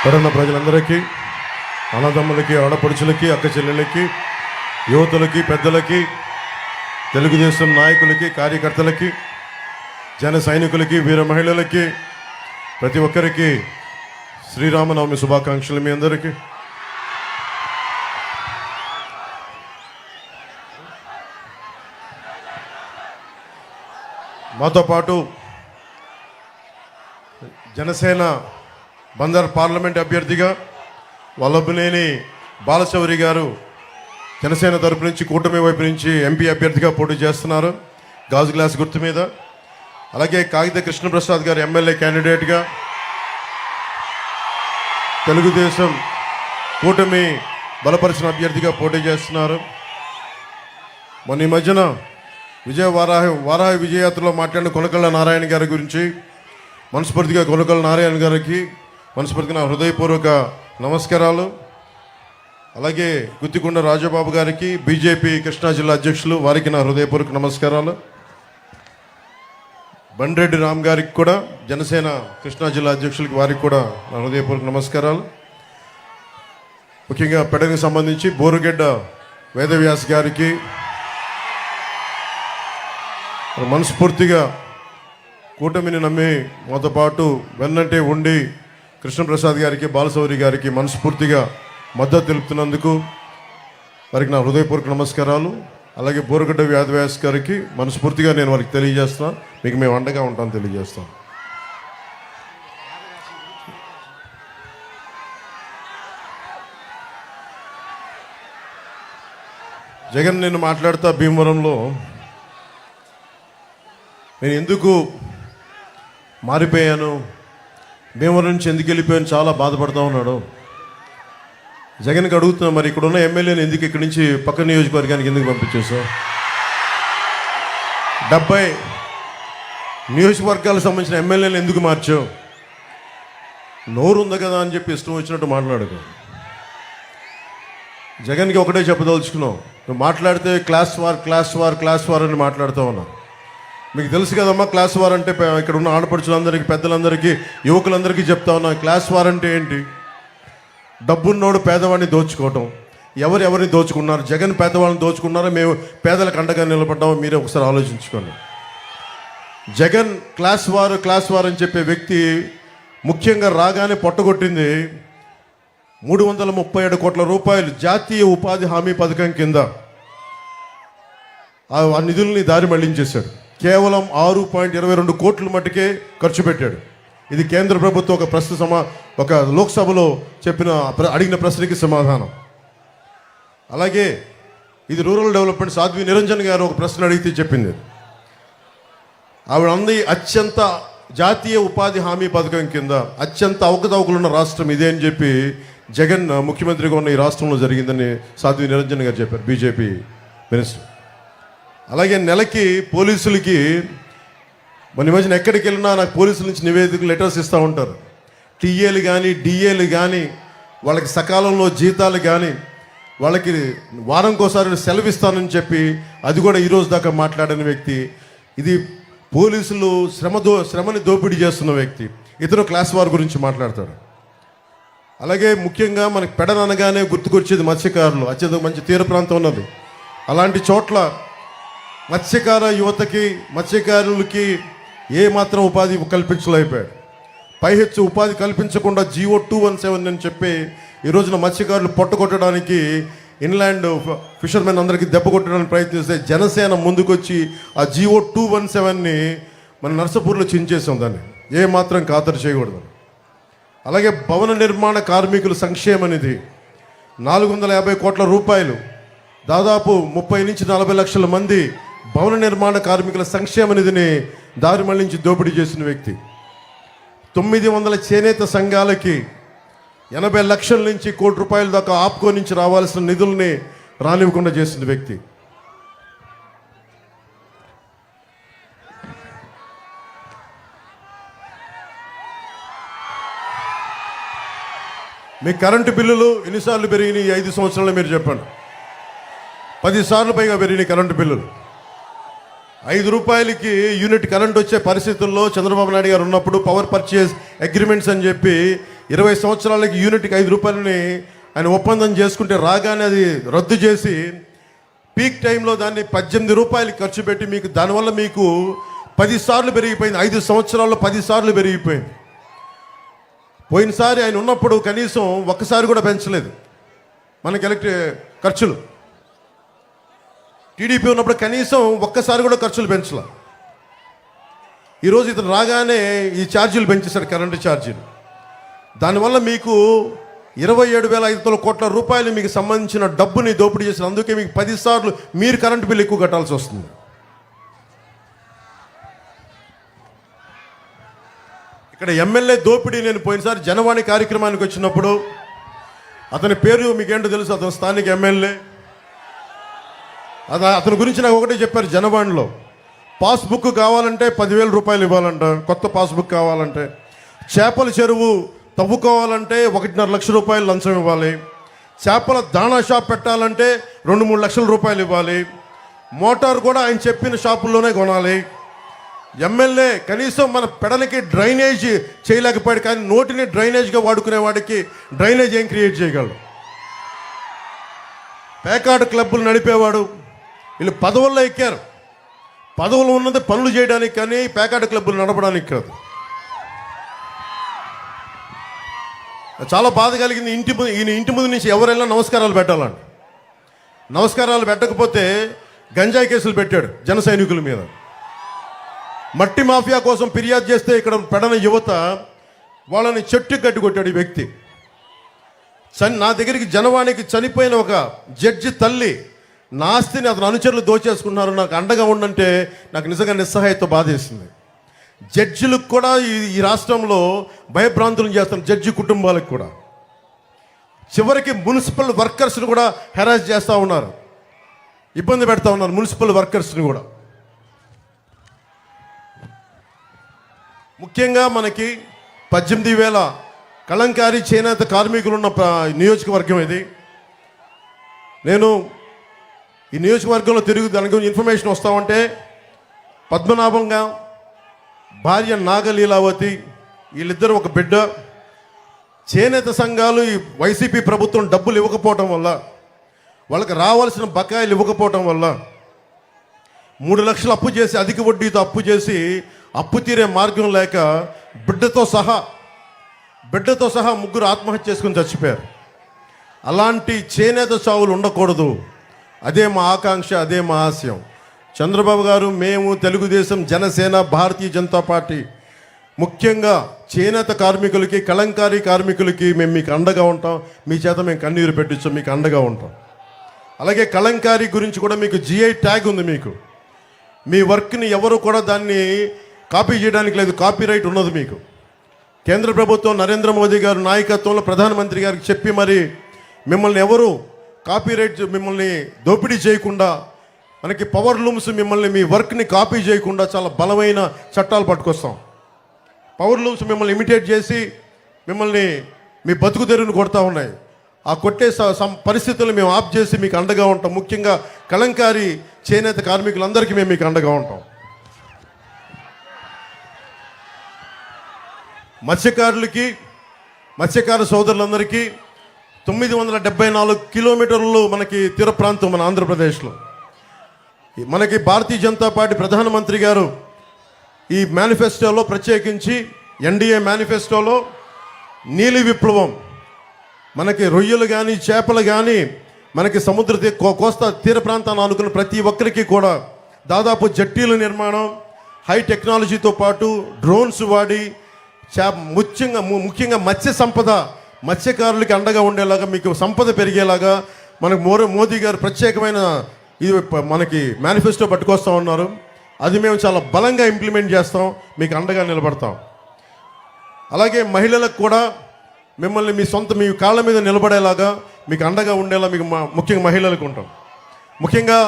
పడున్న ప్రజలందరికీ, అన్నదమ్ములకి, ఆడపడుచులకి, అక్క చెల్లెళ్ళకి, యువతులకి, పెద్దలకి, తెలుగుదేశం నాయకులకి, కార్యకర్తలకి, జన సైనికులకి, వీర మహిళలకి, ప్రతి ఒక్కరికి శ్రీరామనవమి శుభాకాంక్షలు. మీ అందరికీ మాతో పాటు జనసేన బందర్ పార్లమెంట్ అభ్యర్థిగా వల్లభనేని బాలశౌరి గారు జనసేన తరపు నుంచి, కూటమి వైపు నుంచి ఎంపీ అభ్యర్థిగా పోటీ చేస్తున్నారు గాజు గ్లాస్ గుర్తు మీద. అలాగే కాగిత కృష్ణప్రసాద్ గారు ఎమ్మెల్యే క్యాండిడేట్గా తెలుగుదేశం కూటమి బలపరిచిన అభ్యర్థిగా పోటీ చేస్తున్నారు. మొన్న ఈ మధ్యన వారాహి విజయయాత్రలో మాట్లాడిన కొనకళ్ళ నారాయణ గారి గురించి మనస్ఫూర్తిగా కొనకళ్ళ నారాయణ గారికి మనస్ఫూర్తిగా నా హృదయపూర్వక నమస్కారాలు. అలాగే గుత్తికొండ రాజబాబు గారికి, బీజేపీ కృష్ణా జిల్లా అధ్యక్షులు, వారికి నా హృదయపూర్వక నమస్కారాలు. బండ్రెడ్డి రామ్ గారికి కూడా, జనసేన కృష్ణా జిల్లా అధ్యక్షులకి, వారికి కూడా నా హృదయపూర్వక నమస్కారాలు. ముఖ్యంగా పెడకి సంబంధించి బోరుగడ్డ వేదవ్యాస్ గారికి మనస్ఫూర్తిగా కూటమిని నమ్మి మాతో పాటు వెన్నంటే ఉండి కృష్ణప్రసాద్ గారికి, బాలశౌరి గారికి మనస్ఫూర్తిగా మద్దతు తెలుపుతున్నందుకు వారికి నా హృదయపూర్వక నమస్కారాలు. అలాగే బోరుగడ్డ వేదవ్యాస్ గారికి మనస్ఫూర్తిగా నేను వారికి తెలియజేస్తాను, మీకు మేము అండగా ఉంటాను తెలియజేస్తాం. జగన్ నేను మాట్లాడుతా భీమవరంలో నేను ఎందుకు మారిపోయాను, భీమవరం నుంచి ఎందుకు వెళ్ళిపోయాను చాలా బాధపడుతూ ఉన్నాడు. జగన్కి అడుగుతున్నా, మరి ఇక్కడ ఉన్న ఎమ్మెల్యేని ఎందుకు ఇక్కడి నుంచి పక్క నియోజకవర్గానికి ఎందుకు పంపించేసావు? 70 నియోజకవర్గాలకు సంబంధించిన ఎమ్మెల్యేలు ఎందుకు మార్చావు? నోరు ఉంది కదా అని చెప్పి ఇష్టం వచ్చినట్టు మాట్లాడకు. జగన్కి ఒకటే చెప్పదలుచుకున్నావు, నువ్వు మాట్లాడితే క్లాస్ వార్ అని మాట్లాడుతూ ఉన్నావు. మీకు తెలుసు కదమ్మా క్లాస్ వార్ అంటే. ఇక్కడ ఉన్న ఆడపడుచులందరికీ, పెద్దలందరికీ, యువకులందరికీ చెప్తా ఉన్నా, క్లాస్ వార్ అంటే ఏంటి? డబ్బున్నోడు పేదవాడిని దోచుకోవటం. ఎవరిని దోచుకున్నారు? జగన్ పేదవాళ్ళని దోచుకున్నారా, మేము పేదలకు అండగా నిలబడ్డామో మీరే ఒకసారి ఆలోచించుకోండి. జగన్ క్లాస్ వార్ అని చెప్పే వ్యక్తి ముఖ్యంగా రాగానే పొట్టగొట్టింది 337 కోట్ల రూపాయలు జాతీయ ఉపాధి హామీ పథకం కింద ఆ నిధుల్ని దారి మళ్లించేశాడు. కేవలం 6.22 కోట్ల మట్టుకే ఖర్చు పెట్టాడు. ఇది కేంద్ర ప్రభుత్వం ఒక లోక్సభలో అడిగిన ప్రశ్నకి సమాధానం. అలాగే ఇది రూరల్ డెవలప్మెంట్ సాధ్వి నిరంజన్ గారు ఒక ప్రశ్న అడిగితే చెప్పింది, ఆవిడ అంది అత్యంత జాతీయ ఉపాధి హామీ పథకం కింద అత్యంత అవకతవకలున్న రాష్ట్రం ఇదే అని చెప్పి జగన్ ముఖ్యమంత్రిగా ఉన్న ఈ రాష్ట్రంలో జరిగిందని సాధ్వి నిరంజన్ గారు చెప్పారు, బీజేపీ మినిస్టర్. అలాగే నెలకి పోలీసులకి మన మధ్యన ఎక్కడికి వెళ్ళినా నాకు పోలీసుల నుంచి నివేదికలు, లెటర్స్ ఇస్తూ ఉంటారు. టీఏలు కానీ, డిఏలు కానీ, వాళ్ళకి సకాలంలో జీతాలు కానీ, వాళ్ళకి వారంకోసారి సెలవు ఇస్తానని చెప్పి అది కూడా ఈరోజు దాకా మాట్లాడిన వ్యక్తి. ఇది పోలీసులు శ్రమని దోపిడీ చేస్తున్న వ్యక్తి. ఇతను క్లాస్ వార్ గురించి మాట్లాడతాడు. అలాగే ముఖ్యంగా మనకి పెడననగానే గుర్తుకొచ్చేది మత్స్యకారులు. అత్యంత మంచి తీర ప్రాంతం ఉన్నది. అలాంటి చోట్ల మత్స్యకార యువతకి, మత్స్యకారులకి ఏమాత్రం ఉపాధి కల్పించలేకపోయాడు. పైహెచ్చు ఉపాధి కల్పించకుండా GO 217 అని చెప్పి ఈ రోజున మత్స్యకారులు పొట్టగొట్టడానికి, ఇన్లాండ్ ఫిషర్మెన్ అందరికీ దెబ్బ కొట్టడానికి ప్రయత్నిస్తే జనసేన ముందుకొచ్చి ఆ GO 217ని మన నర్సపూర్లో చించేసాం. దాన్ని ఏమాత్రం ఖాతరు చేయకూడదు. అలాగే భవన నిర్మాణ కార్మికుల సంక్షేమ నిధి 450 కోట్ల రూపాయలు, దాదాపు 30 నుంచి 40 లక్షల మంది భవన నిర్మాణ కార్మికుల సంక్షేమ నిధిని దారి మళ్లించి దోపిడీ చేసిన వ్యక్తి. 900 చేనేత సంఘాలకి 80 లక్షల నుంచి 1 కోటి రూపాయల దాకా ఆప్కో నుంచి రావాల్సిన నిధుల్ని రానివ్వకుండా చేసిన వ్యక్తి. మీ కరెంటు బిల్లులు ఎన్నిసార్లు పెరిగినాయి 5 సంవత్సరాల్లో మీరు చెప్పండి. 10 సార్లు పైగా పెరిగినాయి కరెంటు బిల్లులు. 5 రూపాయలకి యూనిట్ కరెంట్ వచ్చే పరిస్థితుల్లో చంద్రబాబు నాయుడు గారు ఉన్నప్పుడు పవర్ పర్చేజ్ అగ్రిమెంట్స్ అని చెప్పి 20 సంవత్సరాలకి యూనిట్కి 5 రూపాయలని ఆయన ఒప్పందం చేసుకుంటే రాగానే అది రద్దు చేసి పీక్ టైంలో దాన్ని 18 రూపాయలు ఖర్చు పెట్టి మీకు దానివల్ల మీకు 10 సార్లు పెరిగిపోయింది. 5 సంవత్సరాల్లో 10 సార్లు పెరిగిపోయింది. పోయినసారి ఆయన ఉన్నప్పుడు కనీసం ఒక్కసారి కూడా పెంచలేదు మనకి ఖర్చులు. టీడీపీ ఉన్నప్పుడు కనీసం ఒక్కసారి కూడా ఖర్చులు పెంచలే. ఈరోజు ఇతను రాగానే ఈ ఛార్జీలు పెంచేశారు, కరెంటు ఛార్జీలు. దానివల్ల మీకు 27,500 కోట్ల రూపాయలు మీకు సంబంధించిన డబ్బుని దోపిడీ చేశారు. అందుకే మీకు 10 సార్లు మీరు కరెంటు బిల్లు ఎక్కువ కట్టాల్సి వస్తుంది. ఇక్కడ ఎమ్మెల్యే దోపిడీ, నేను పోయినసారి జనవాణి కార్యక్రమానికి వచ్చినప్పుడు అతని పేరు మీకేంటో తెలుసు, అతను స్థానిక ఎమ్మెల్యే. అతని గురించి నాకు ఒకటే చెప్పారు జనవాణిలో. పాస్బుక్ కావాలంటే 10,000 రూపాయలు ఇవ్వాలంట, కొత్త పాస్బుక్ కావాలంటే. చేపల చెరువు తవ్వుకోవాలంటే 1.5 లక్షల రూపాయలు లంచం ఇవ్వాలి. చేపల దాణా షాప్ పెట్టాలంటే 2-3 లక్షల రూపాయలు ఇవ్వాలి. మోటార్ కూడా ఆయన చెప్పిన షాపుల్లోనే కొనాలి. ఎమ్మెల్యే కనీసం మన పెడలకి డ్రైనేజ్ చేయలేకపోయాడు, కానీ నోటిని డ్రైనేజ్గా వాడుకునే వాడికి డ్రైనేజ్ ఏం క్రియేట్ చేయగలడు? పేకాట క్లబ్బులు నడిపేవాడు. వీళ్ళు పదవుల్లో ఎక్కారు. పదవులు ఉన్నది పనులు చేయడానికి, కానీ పేకాట క్లబ్బులు నడపడానికి కాదు. చాలా బాధ కలిగింది. ఈయన ఇంటి ముందు నుంచి ఎవరైనా నమస్కారాలు పెట్టాలండి. నమస్కారాలు పెట్టకపోతే గంజాయి కేసులు పెట్టాడు జన సైనికుల మీద. మట్టి మాఫియా కోసం ఫిర్యాదు చేస్తే ఇక్కడ పెడన యువత వాళ్ళని చెట్టు కట్టి కొట్టాడు ఈ వ్యక్తి. నా దగ్గరికి జనవాణికి చనిపోయిన ఒక జడ్జి తల్లి నా ఆస్తిని అతను అనుచరులు దోచేసుకున్నారు, నాకు అండగా ఉండంటే నాకు నిజంగా నిస్సహాయత బాధేసింది. జడ్జిలకు కూడా ఈ రాష్ట్రంలో భయభ్రాంతులను చేస్తున్న జడ్జి కుటుంబాలకు కూడా. చివరికి మున్సిపల్ వర్కర్స్ని కూడా హెరాస్ చేస్తూ ఉన్నారు, ఇబ్బంది పెడతా ఉన్నారు మున్సిపల్ వర్కర్స్ని కూడా. ముఖ్యంగా మనకి 18,000 కళంకారీ చేనేత కార్మికులు ఉన్న నియోజకవర్గం ఇది. నేను ఈ నియోజకవర్గంలో తిరిగి దాని గురించి ఇన్ఫర్మేషన్ వస్తామంటే పద్మనాభంగా భార్య నాగలీలావతి, వీళ్ళిద్దరూ ఒక బిడ్డ. చేనేత సంఘాలు ఈ వైసీపీ ప్రభుత్వం డబ్బులు ఇవ్వకపోవటం వల్ల, వాళ్ళకి రావాల్సిన బకాయిలు ఇవ్వకపోవటం వల్ల 3 లక్షలు అప్పు చేసి, అధిక వడ్డీతో అప్పు చేసి, అప్పు తీరే మార్గం లేక బిడ్డతో సహా 3 ఆత్మహత్య చేసుకుని చచ్చిపోయారు. అలాంటి చేనేత చావులు ఉండకూడదు. అదే మా ఆకాంక్ష, అదే మా ఆశయం. చంద్రబాబు గారు, మేము తెలుగుదేశం, జనసేన, భారతీయ జనతా పార్టీ ముఖ్యంగా చేనేత కార్మికులకి, కళంకారీ కార్మికులకి మేము మీకు అండగా ఉంటాం. మీ చేత మేము కన్నీరు పెట్టించాం, మీకు అండగా ఉంటాం. అలాగే కళంకారీ గురించి కూడా మీకు జిఐ ట్యాగ్ ఉంది. మీకు మీ వర్క్ని ఎవరు కూడా దాన్ని కాపీ చేయడానికి లేదు, కాపీరైట్ ఉన్నది మీకు. కేంద్ర ప్రభుత్వం నరేంద్ర మోదీ గారు నాయకత్వంలో ప్రధానమంత్రి గారికి చెప్పి మరి మిమ్మల్ని ఎవరు కాపీరైట్, మిమ్మల్ని దోపిడీ చేయకుండా, మనకి పవర్ లూమ్స్ మిమ్మల్ని మీ వర్క్ని కాపీ చేయకుండా చాలా బలమైన చట్టాలు పట్టుకొస్తాం. పవర్ లూమ్స్ మిమ్మల్ని ఇమిటేట్ చేసి మిమ్మల్ని మీ బతుకు తెరువును కొడతా ఉన్నాయి. ఆ కొట్టే పరిస్థితులు మేము ఆఫ్ చేసి మీకు అండగా ఉంటాం. ముఖ్యంగా కళంకారీ చేనేత కార్మికులందరికీ మేము మీకు అండగా ఉంటాం. మత్స్యకార సోదరులందరికీ 974 కిలోమీటర్లు మనకి తీర ప్రాంతం మన ఆంధ్రప్రదేశ్లో. మనకి భారతీయ జనతా పార్టీ ప్రధానమంత్రి గారు ఈ మేనిఫెస్టోలో ప్రత్యేకించి ఎన్డీఏ మేనిఫెస్టోలో నీలి విప్లవం, మనకి రొయ్యలు కానీ చేపలు కానీ మనకి సముద్ర కోస్తా తీర ప్రాంతాన్ని ఆనుకున్న ప్రతి ఒక్కరికి కూడా దాదాపు జట్టీల నిర్మాణం, హై టెక్నాలజీతో పాటు డ్రోన్స్ వాడి ముఖ్యంగా మత్స్య సంపద, మత్స్యకారులకి అండగా ఉండేలాగా, మీకు సంపద పెరిగేలాగా మనకు మోదీ గారు ప్రత్యేకమైన ఇది మనకి మేనిఫెస్టో పట్టుకొస్తూ ఉన్నారు. అది మేము చాలా బలంగా ఇంప్లిమెంట్ చేస్తాం, మీకు అండగా నిలబడతాం. అలాగే మహిళలకు కూడా మిమ్మల్ని మీ కాళ్ళ మీద నిలబడేలాగా మీకు అండగా ఉండేలా మీకు ముఖ్యంగా మహిళలకు ఉంటాం. ముఖ్యంగా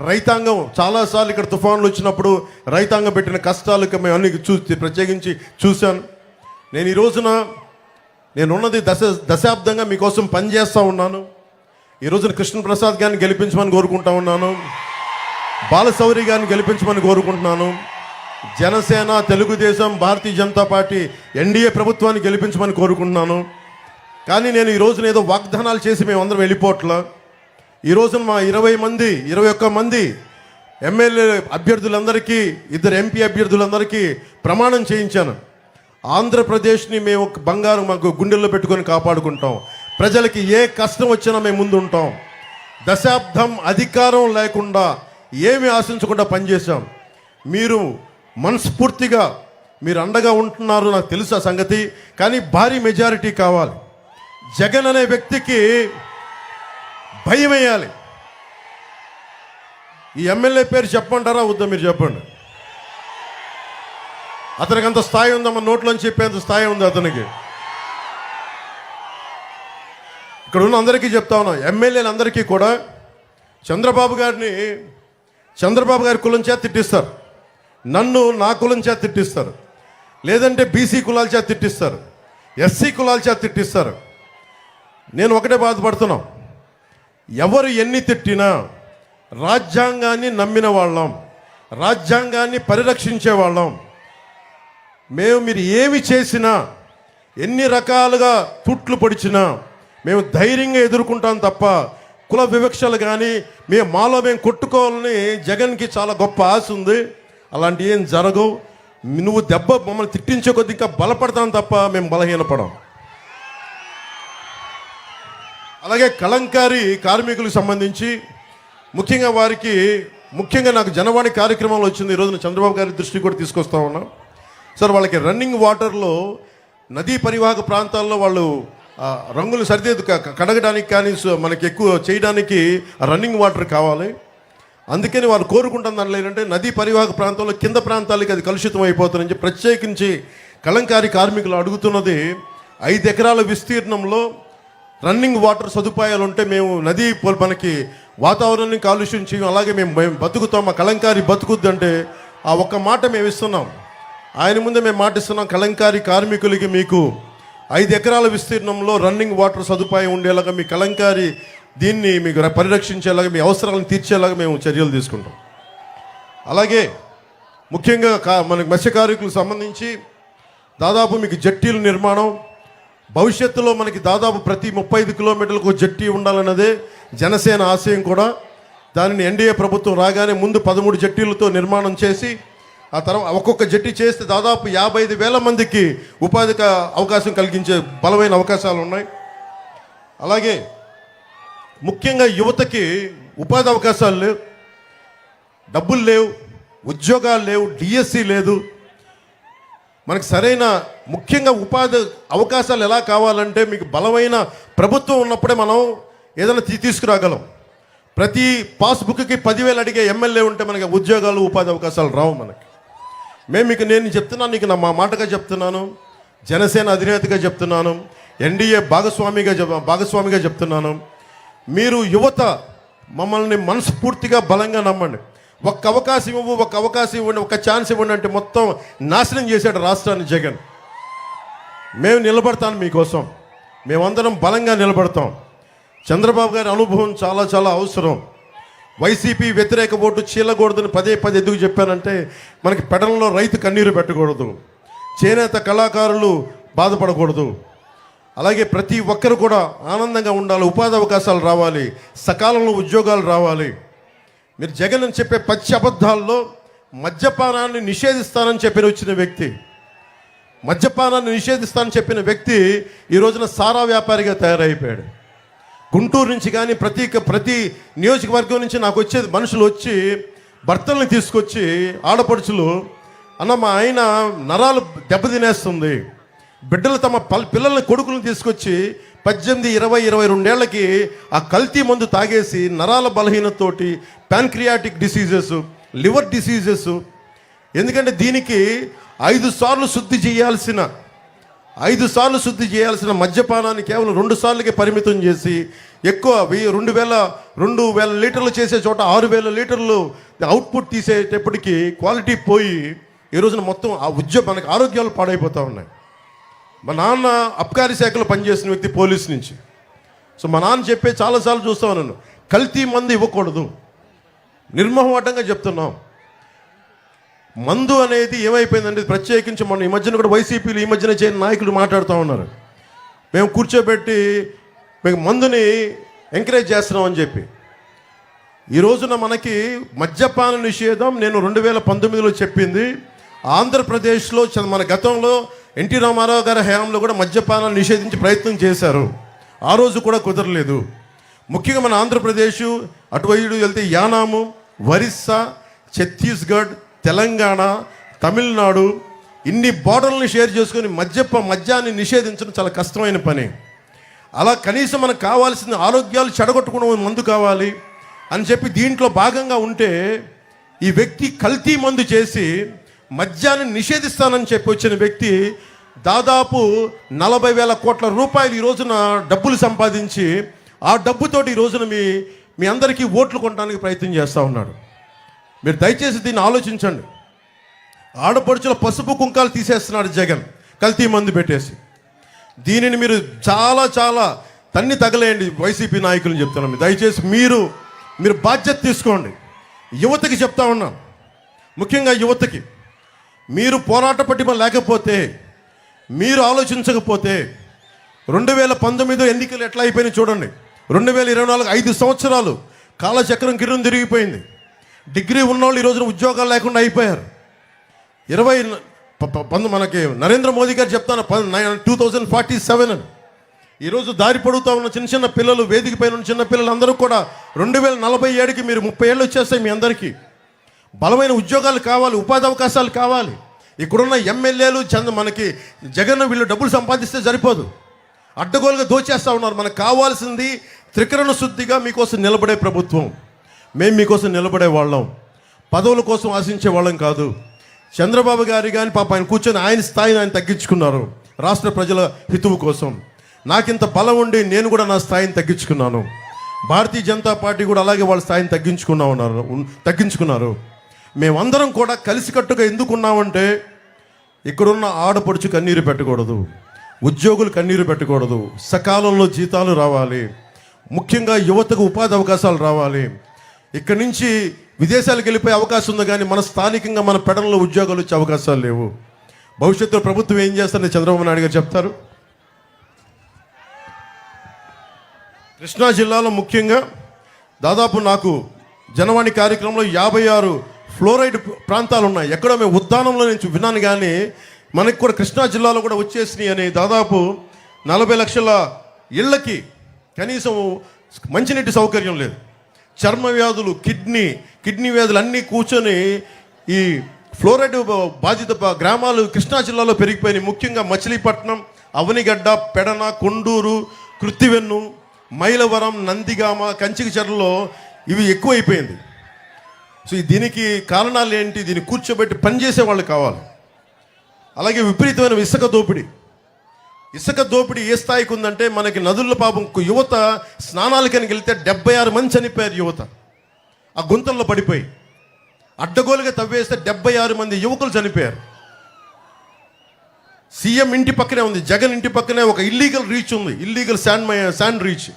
రైతాంగం, చాలాసార్లు ఇక్కడ తుఫాన్లు వచ్చినప్పుడు రైతాంగం పెట్టిన కష్టాలకు మేము అన్ని ప్రత్యేకించి చూశాను. నేను ఈ రోజున నేనున్నది దశాబ్దంగా మీకోసం పనిచేస్తూ ఉన్నాను. ఈ రోజున కృష్ణప్రసాద్ గారిని గెలిపించమని కోరుకుంటా ఉన్నాను, బాలశౌరి గారిని గెలిపించమని కోరుకుంటున్నాను, జనసేన, తెలుగుదేశం, భారతీయ జనతా పార్టీ ఎన్డీఏ ప్రభుత్వాన్ని గెలిపించమని కోరుకుంటున్నాను. కానీ నేను ఈ రోజున ఏదో వాగ్దానాలు చేసి మేమందరం వెళ్ళిపోవట్లా. ఈ రోజున మా 21 మంది ఎమ్మెల్యే అభ్యర్థులందరికీ, 2 ఎంపీ అభ్యర్థులందరికీ ప్రమాణం చేయించాను. ఆంధ్రప్రదేశ్ని మేము బంగారం మాకు గుండెల్లో పెట్టుకొని కాపాడుకుంటాం. ప్రజలకి ఏ కష్టం వచ్చినా మేము ముందు ఉంటాం. దశాబ్దం అధికారం లేకుండా ఏమి ఆశించకుండా పనిచేశాం. మీరు మనస్ఫూర్తిగా మీరు అండగా ఉంటున్నారు, నాకు తెలుసు ఆ సంగతి. కానీ భారీ మెజారిటీ కావాలి. జగన్ అనే వ్యక్తికి భయం వేయాలి. ఈ ఎమ్మెల్యే పేరు చెప్పంటారా వద్దా? మీరు చెప్పండి. అతనికి అంత స్థాయి ఉందమ్మా, నోట్లోంచి చెప్పేంత స్థాయి ఉంది అతనికి. ఇక్కడ ఉన్న అందరికీ చెప్తా ఉన్నా, ఎమ్మెల్యేలందరికీ కూడా చంద్రబాబు గారి కులం చేత తిట్టిస్తారు, నన్ను నా కులం చేత తిట్టిస్తారు, లేదంటే బీసీ కులాల చేత తిట్టిస్తారు, ఎస్సీ కులాల చేత తిట్టిస్తారు. నేను ఒకటే బాధపడుతున్నాం, ఎవరు ఎన్ని తిట్టినా రాజ్యాంగాన్ని నమ్మిన వాళ్ళం, రాజ్యాంగాన్ని పరిరక్షించే వాళ్ళం. మీరు ఏమి చేసినా, ఎన్ని రకాలుగా తుట్లు పొడిచినా మేము ధైర్యంగా ఎదుర్కొంటాం తప్ప కుల వివక్షలు కానీ మాలో మేము కొట్టుకోవాలని జగన్కి చాలా గొప్ప ఆశ ఉంది. అలాంటి ఏం జరగవు. నువ్వు మమ్మల్ని తిట్టించే కొద్ది ఇంకా బలపడతాం తప్ప మేము బలహీనపడం. అలాగే కలంకారీ కార్మికులకు సంబంధించి ముఖ్యంగా నాకు జనవాణి కార్యక్రమంలో వచ్చింది. ఈరోజు చంద్రబాబు గారి దృష్టికి కూడా తీసుకొస్తా ఉన్నా. సార్, వాళ్ళకి రన్నింగ్ వాటర్లో నదీ పరివాహక ప్రాంతాల్లో వాళ్ళు రంగులు సరిదిద్దు కడగడానికి కానీ మనకి ఎక్కువ చేయడానికి రన్నింగ్ వాటర్ కావాలి. అందుకని వారు కోరుకుంటున్న దానిలో ఏంటంటే నదీ పరివాహక ప్రాంతంలో కింద ప్రాంతాలకి అది కలుషితం అయిపోతుందని చెప్పి ప్రత్యేకించి కలంకారీ కార్మికులు అడుగుతున్నది 5 ఎకరాల విస్తీర్ణంలో రన్నింగ్ వాటర్ సదుపాయాలు ఉంటే మేము నదీ మనకి వాతావరణాన్ని కాలుష్యం చేయం, అలాగే మేము బతుకుతాం, మా కలంకారీ బతుకుద్దంటే ఆ ఒక్క మాట మేము ఇస్తున్నాం. ఆయన ముందే మేము మాటిస్తున్నాం, కలంకారీ కార్మికులకి మీకు 5 ఎకరాల విస్తీర్ణంలో రన్నింగ్ వాటర్ సదుపాయం ఉండేలాగా మీ కలంకారీ దీన్ని మీకు పరిరక్షించేలాగా మీ అవసరాలను తీర్చేలాగా మేము చర్యలు తీసుకుంటాం. అలాగే ముఖ్యంగా మనకి మత్స్య కార్మికులకు సంబంధించి దాదాపు మీకు జట్టీల నిర్మాణం, భవిష్యత్తులో మనకి దాదాపు ప్రతి 35 కిలోమీటర్లకు జట్టి ఉండాలన్నదే జనసేన ఆశయం కూడా. దానిని ఎన్డీఏ ప్రభుత్వం రాగానే ముందు 13 జట్టీలతో నిర్మాణం చేసి ఆ తర్వాత ఒక్కొక్క జట్టి చేస్తే దాదాపు 55,000 మందికి ఉపాధికి అవకాశం కలిగించే బలమైన అవకాశాలు ఉన్నాయి. అలాగే ముఖ్యంగా యువతకి ఉపాధి అవకాశాలు లేవు, డబ్బులు లేవు, ఉద్యోగాలు లేవు, డిఎస్సి లేదు. మనకు సరైన ముఖ్యంగా ఉపాధి అవకాశాలు ఎలా కావాలంటే మీకు బలమైన ప్రభుత్వం ఉన్నప్పుడే మనం ఏదైనా తీసుకురాగలం. ప్రతి పాస్బుక్కి 10,000 అడిగే ఎమ్మెల్యే ఉంటే మనకి ఉద్యోగాలు ఉపాధి అవకాశాలు రావు మనకి. నేను చెప్తున్నాను, నీకు నా మాటగా చెప్తున్నాను, జనసేన అధినేతగా చెప్తున్నాను, ఎన్డీఏ భాగస్వామిగా చెప్తున్నాను. మీరు యువత మమ్మల్ని మనస్ఫూర్తిగా బలంగా నమ్మండి. ఒక్క అవకాశం ఇవ్వండి, ఒక ఛాన్స్ ఇవ్వండి అంటే మొత్తం నాశనం చేశాడు రాష్ట్రాన్ని జగన్. మేము నిలబడతాను మీకోసం, మేమందరం బలంగా నిలబడతాం. చంద్రబాబు గారి అనుభవం చాలా చాలా అవసరం. వైసీపీ వ్యతిరేక ఓటు చీలకూడదని పదే ఎందుకు చెప్పానంటే మనకి పెడలలో రైతు కన్నీరు పెట్టకూడదు, చేనేత కళాకారులు బాధపడకూడదు. అలాగే ప్రతి ఒక్కరు కూడా ఆనందంగా ఉండాలి, ఉపాధి అవకాశాలు రావాలి, సకాలంలో ఉద్యోగాలు రావాలి. మీరు జగన్ అని చెప్పే పచ్చి అబద్ధాల్లో మద్యపానాన్ని నిషేధిస్తానని చెప్పిన వ్యక్తి ఈ రోజున సారా వ్యాపారిగా తయారైపోయాడు. గుంటూరు నుంచి కానీ ప్రతి నియోజకవర్గం నుంచి నాకు వచ్చేది మనుషులు వచ్చి భర్తల్ని తీసుకొచ్చి ఆడపడుచులు, అన్న మా ఆయన నరాలు దెబ్బతినేస్తుంది, బిడ్డలు తమ పిల్లల్ని కొడుకులను తీసుకొచ్చి 18, 20, 22 ఏళ్లకి ఆ కల్తీ మందు తాగేసి నరాల బలహీనతతోటి ప్యాన్క్రియాటిక్ డిసీజెస్, లివర్ డిసీజెస్. ఎందుకంటే దీనికి 5 సార్లు శుద్ధి చేయాల్సిన మద్యపానాన్ని కేవలం 2 సార్లకే పరిమితం చేసి ఎక్కువ 2,000 లీటర్లు చేసే చోట 6,000 లీటర్లు అవుట్పుట్ తీసేటప్పటికి క్వాలిటీ పోయి ఈ రోజున మొత్తం మనకి ఆరోగ్యాలు పాడైపోతూ ఉన్నాయి. మా నాన్న అబ్కారీ శాఖలో పనిచేసిన వ్యక్తి, పోలీస్ నుంచి. సో మా నాన్న చెప్పే చాలాసార్లు చూస్తా ఉన్నాను, కల్తీ మందు ఇవ్వకూడదు. నిర్మోహమాటంగా చెప్తున్నాం. మందు అనేది ఏమైపోయిందంటే ప్రత్యేకించి మొన్న ఈ మధ్యన కూడా వైసీపీలు ఈ మధ్యన చేయని నాయకులు మాట్లాడుతూ ఉన్నారు. మేము కూర్చోబెట్టి మీకు మందుని ఎంకరేజ్ చేస్తున్నాం అని చెప్పి. ఈ రోజున మనకి మద్యపాన నిషేధం నేను 2019లో చెప్పింది. ఆంధ్రప్రదేశ్లో మన గతంలో ఎన్టీ రామారావు గారి హయాంలో కూడా మద్యపానాన్ని నిషేధించి ప్రయత్నం చేశారు. ఆ రోజు కూడా కుదరలేదు. ముఖ్యంగా మన ఆంధ్రప్రదేశ్ అటువైపు వెళ్తే యానాము, ఒరిస్సా, ఛత్తీస్గఢ్, తెలంగాణ, తమిళనాడు ఇన్ని బార్డర్లను షేర్ చేసుకొని మద్యాన్ని నిషేధించడం చాలా కష్టమైన పని. అలా కనీసం మనకు కావాల్సిన ఆరోగ్యాలు చెడగొట్టుకునే మందు కావాలి అని చెప్పి దీంట్లో భాగంగా ఉంటే ఈ వ్యక్తి కల్తీ మందు చేసి మద్యాన్ని నిషేధిస్తానని చెప్పి వచ్చిన వ్యక్తి దాదాపు 40,000 కోట్ల రూపాయలు ఈ రోజున డబ్బులు సంపాదించి ఆ డబ్బుతోటి ఈ రోజున మీ అందరికీ ఓట్లు కొనడానికి ప్రయత్నం చేస్తూ ఉన్నాడు. మీరు దయచేసి దీన్ని ఆలోచించండి. ఆడపడుచుల పసుపు కుంకాలు తీసేస్తున్నాడు జగన్ కల్తీ మందు పెట్టేసి. దీనిని మీరు చాలా చాలా తన్ని తగలేయండి వైసీపీ నాయకులను చెప్తున్నాను. దయచేసి మీరు బాధ్యత తీసుకోండి. యువతకి చెప్తా ఉన్నాను, ముఖ్యంగా యువతకి, మీరు పోరాట పటిమ లేకపోతే, మీరు ఆలోచించకపోతే 2019 ఎన్నికలు ఎట్లా అయిపోయినాయి చూడండి. 2024 5 సంవత్సరాలు కాలచక్రం కిరణం తిరిగిపోయింది. డిగ్రీ ఉన్నవాళ్ళు ఈ రోజున ఉద్యోగాలు లేకుండా అయిపోయారు. మనకి నరేంద్ర మోదీ గారు చెప్తాను 2047 అని. ఈరోజు దారి పడుతూ ఉన్న చిన్న పిల్లలు, వేదిక పైన ఉన్న చిన్న పిల్లలు అందరూ కూడా 2047కి మీరు 30 ఏళ్ళు వచ్చేస్తాయి. మీ అందరికీ బలమైన ఉద్యోగాలు కావాలి, ఉపాధి అవకాశాలు కావాలి. ఇక్కడున్న ఎమ్మెల్యేలు మనకి జగన్ వీళ్ళు డబ్బులు సంపాదిస్తే సరిపోదు, అడ్డగోలుగా దోచేస్తూ ఉన్నారు. మనకు కావాల్సింది త్రికరణ శుద్ధిగా మీకోసం నిలబడే ప్రభుత్వం. మేము మీకోసం నిలబడే వాళ్ళం, పదవుల కోసం ఆశించే వాళ్ళం కాదు. చంద్రబాబు గారి కానీ పాప ఆయన కూర్చొని ఆయన స్థాయిని ఆయన తగ్గించుకున్నారు రాష్ట్ర ప్రజల హితువు కోసం. నాకింత బలం ఉండి నేను కూడా నా స్థాయిని తగ్గించుకున్నాను. భారతీయ జనతా పార్టీ కూడా అలాగే వాళ్ళ స్థాయిని తగ్గించుకున్నారు. మేమందరం కూడా కలిసికట్టుగా ఎందుకున్నామంటే ఇక్కడున్న ఆడపడుచు కన్నీరు పెట్టకూడదు, ఉద్యోగులు కన్నీరు పెట్టకూడదు, సకాలంలో జీతాలు రావాలి, ముఖ్యంగా యువతకు ఉపాధి అవకాశాలు రావాలి. ఇక్కడి నుంచి విదేశాలకు వెళ్ళిపోయే అవకాశం ఉంది, కానీ మన స్థానికంగా మన పెడల్లో ఉద్యోగాలు వచ్చే అవకాశాలు లేవు. భవిష్యత్తులో ప్రభుత్వం ఏం చేస్తారని చంద్రబాబు నాయుడు గారు చెప్తారు. కృష్ణా జిల్లాలో ముఖ్యంగా దాదాపు నాకు జనవాణి కార్యక్రమంలో 56 ఫ్లోరైడ్ ప్రాంతాలు ఉన్నాయి. ఎక్కడో మేము ఉద్దానంలో నుంచి విన్నాను, కానీ మనకి కూడా కృష్ణా జిల్లాలో కూడా వచ్చేసినాయి అని. దాదాపు 40 లక్షల ఇళ్ళకి కనీసం మంచినీటి సౌకర్యం లేదు. చర్మ వ్యాధులు, కిడ్నీ వ్యాధులు అన్నీ కూర్చొని ఈ ఫ్లోరైడ్ బాధిత గ్రామాలు కృష్ణా జిల్లాలో పెరిగిపోయినాయి. ముఖ్యంగా మచిలీపట్నం, అవనిగడ్డ, పెడన, కొండూరు, కృత్తివెన్ను, మైలవరం, నందిగామ, కంచికచర్లలో ఇవి ఎక్కువైపోయింది. సో దీనికి కారణాలు ఏంటి? దీన్ని కూర్చోబెట్టి పనిచేసే వాళ్ళు కావాలి. అలాగే విపరీతమైన ఇసుక దోపిడీ ఏ స్థాయికి ఉందంటే మనకి నదుల్లో పాపం యువత స్నానాలకని వెళ్తే 76 మంది చనిపోయారు. యువత ఆ గుంతల్లో పడిపోయి అడ్డగోలుగా తవ్వేస్తే 76 మంది యువకులు చనిపోయారు. సీఎం ఇంటి పక్కనే ఉంది, జగన్ ఇంటి పక్కనే ఒక ఇల్లీగల్ రీచ్ ఉంది, ఇల్లీగల్ శాండ్ రీచ్.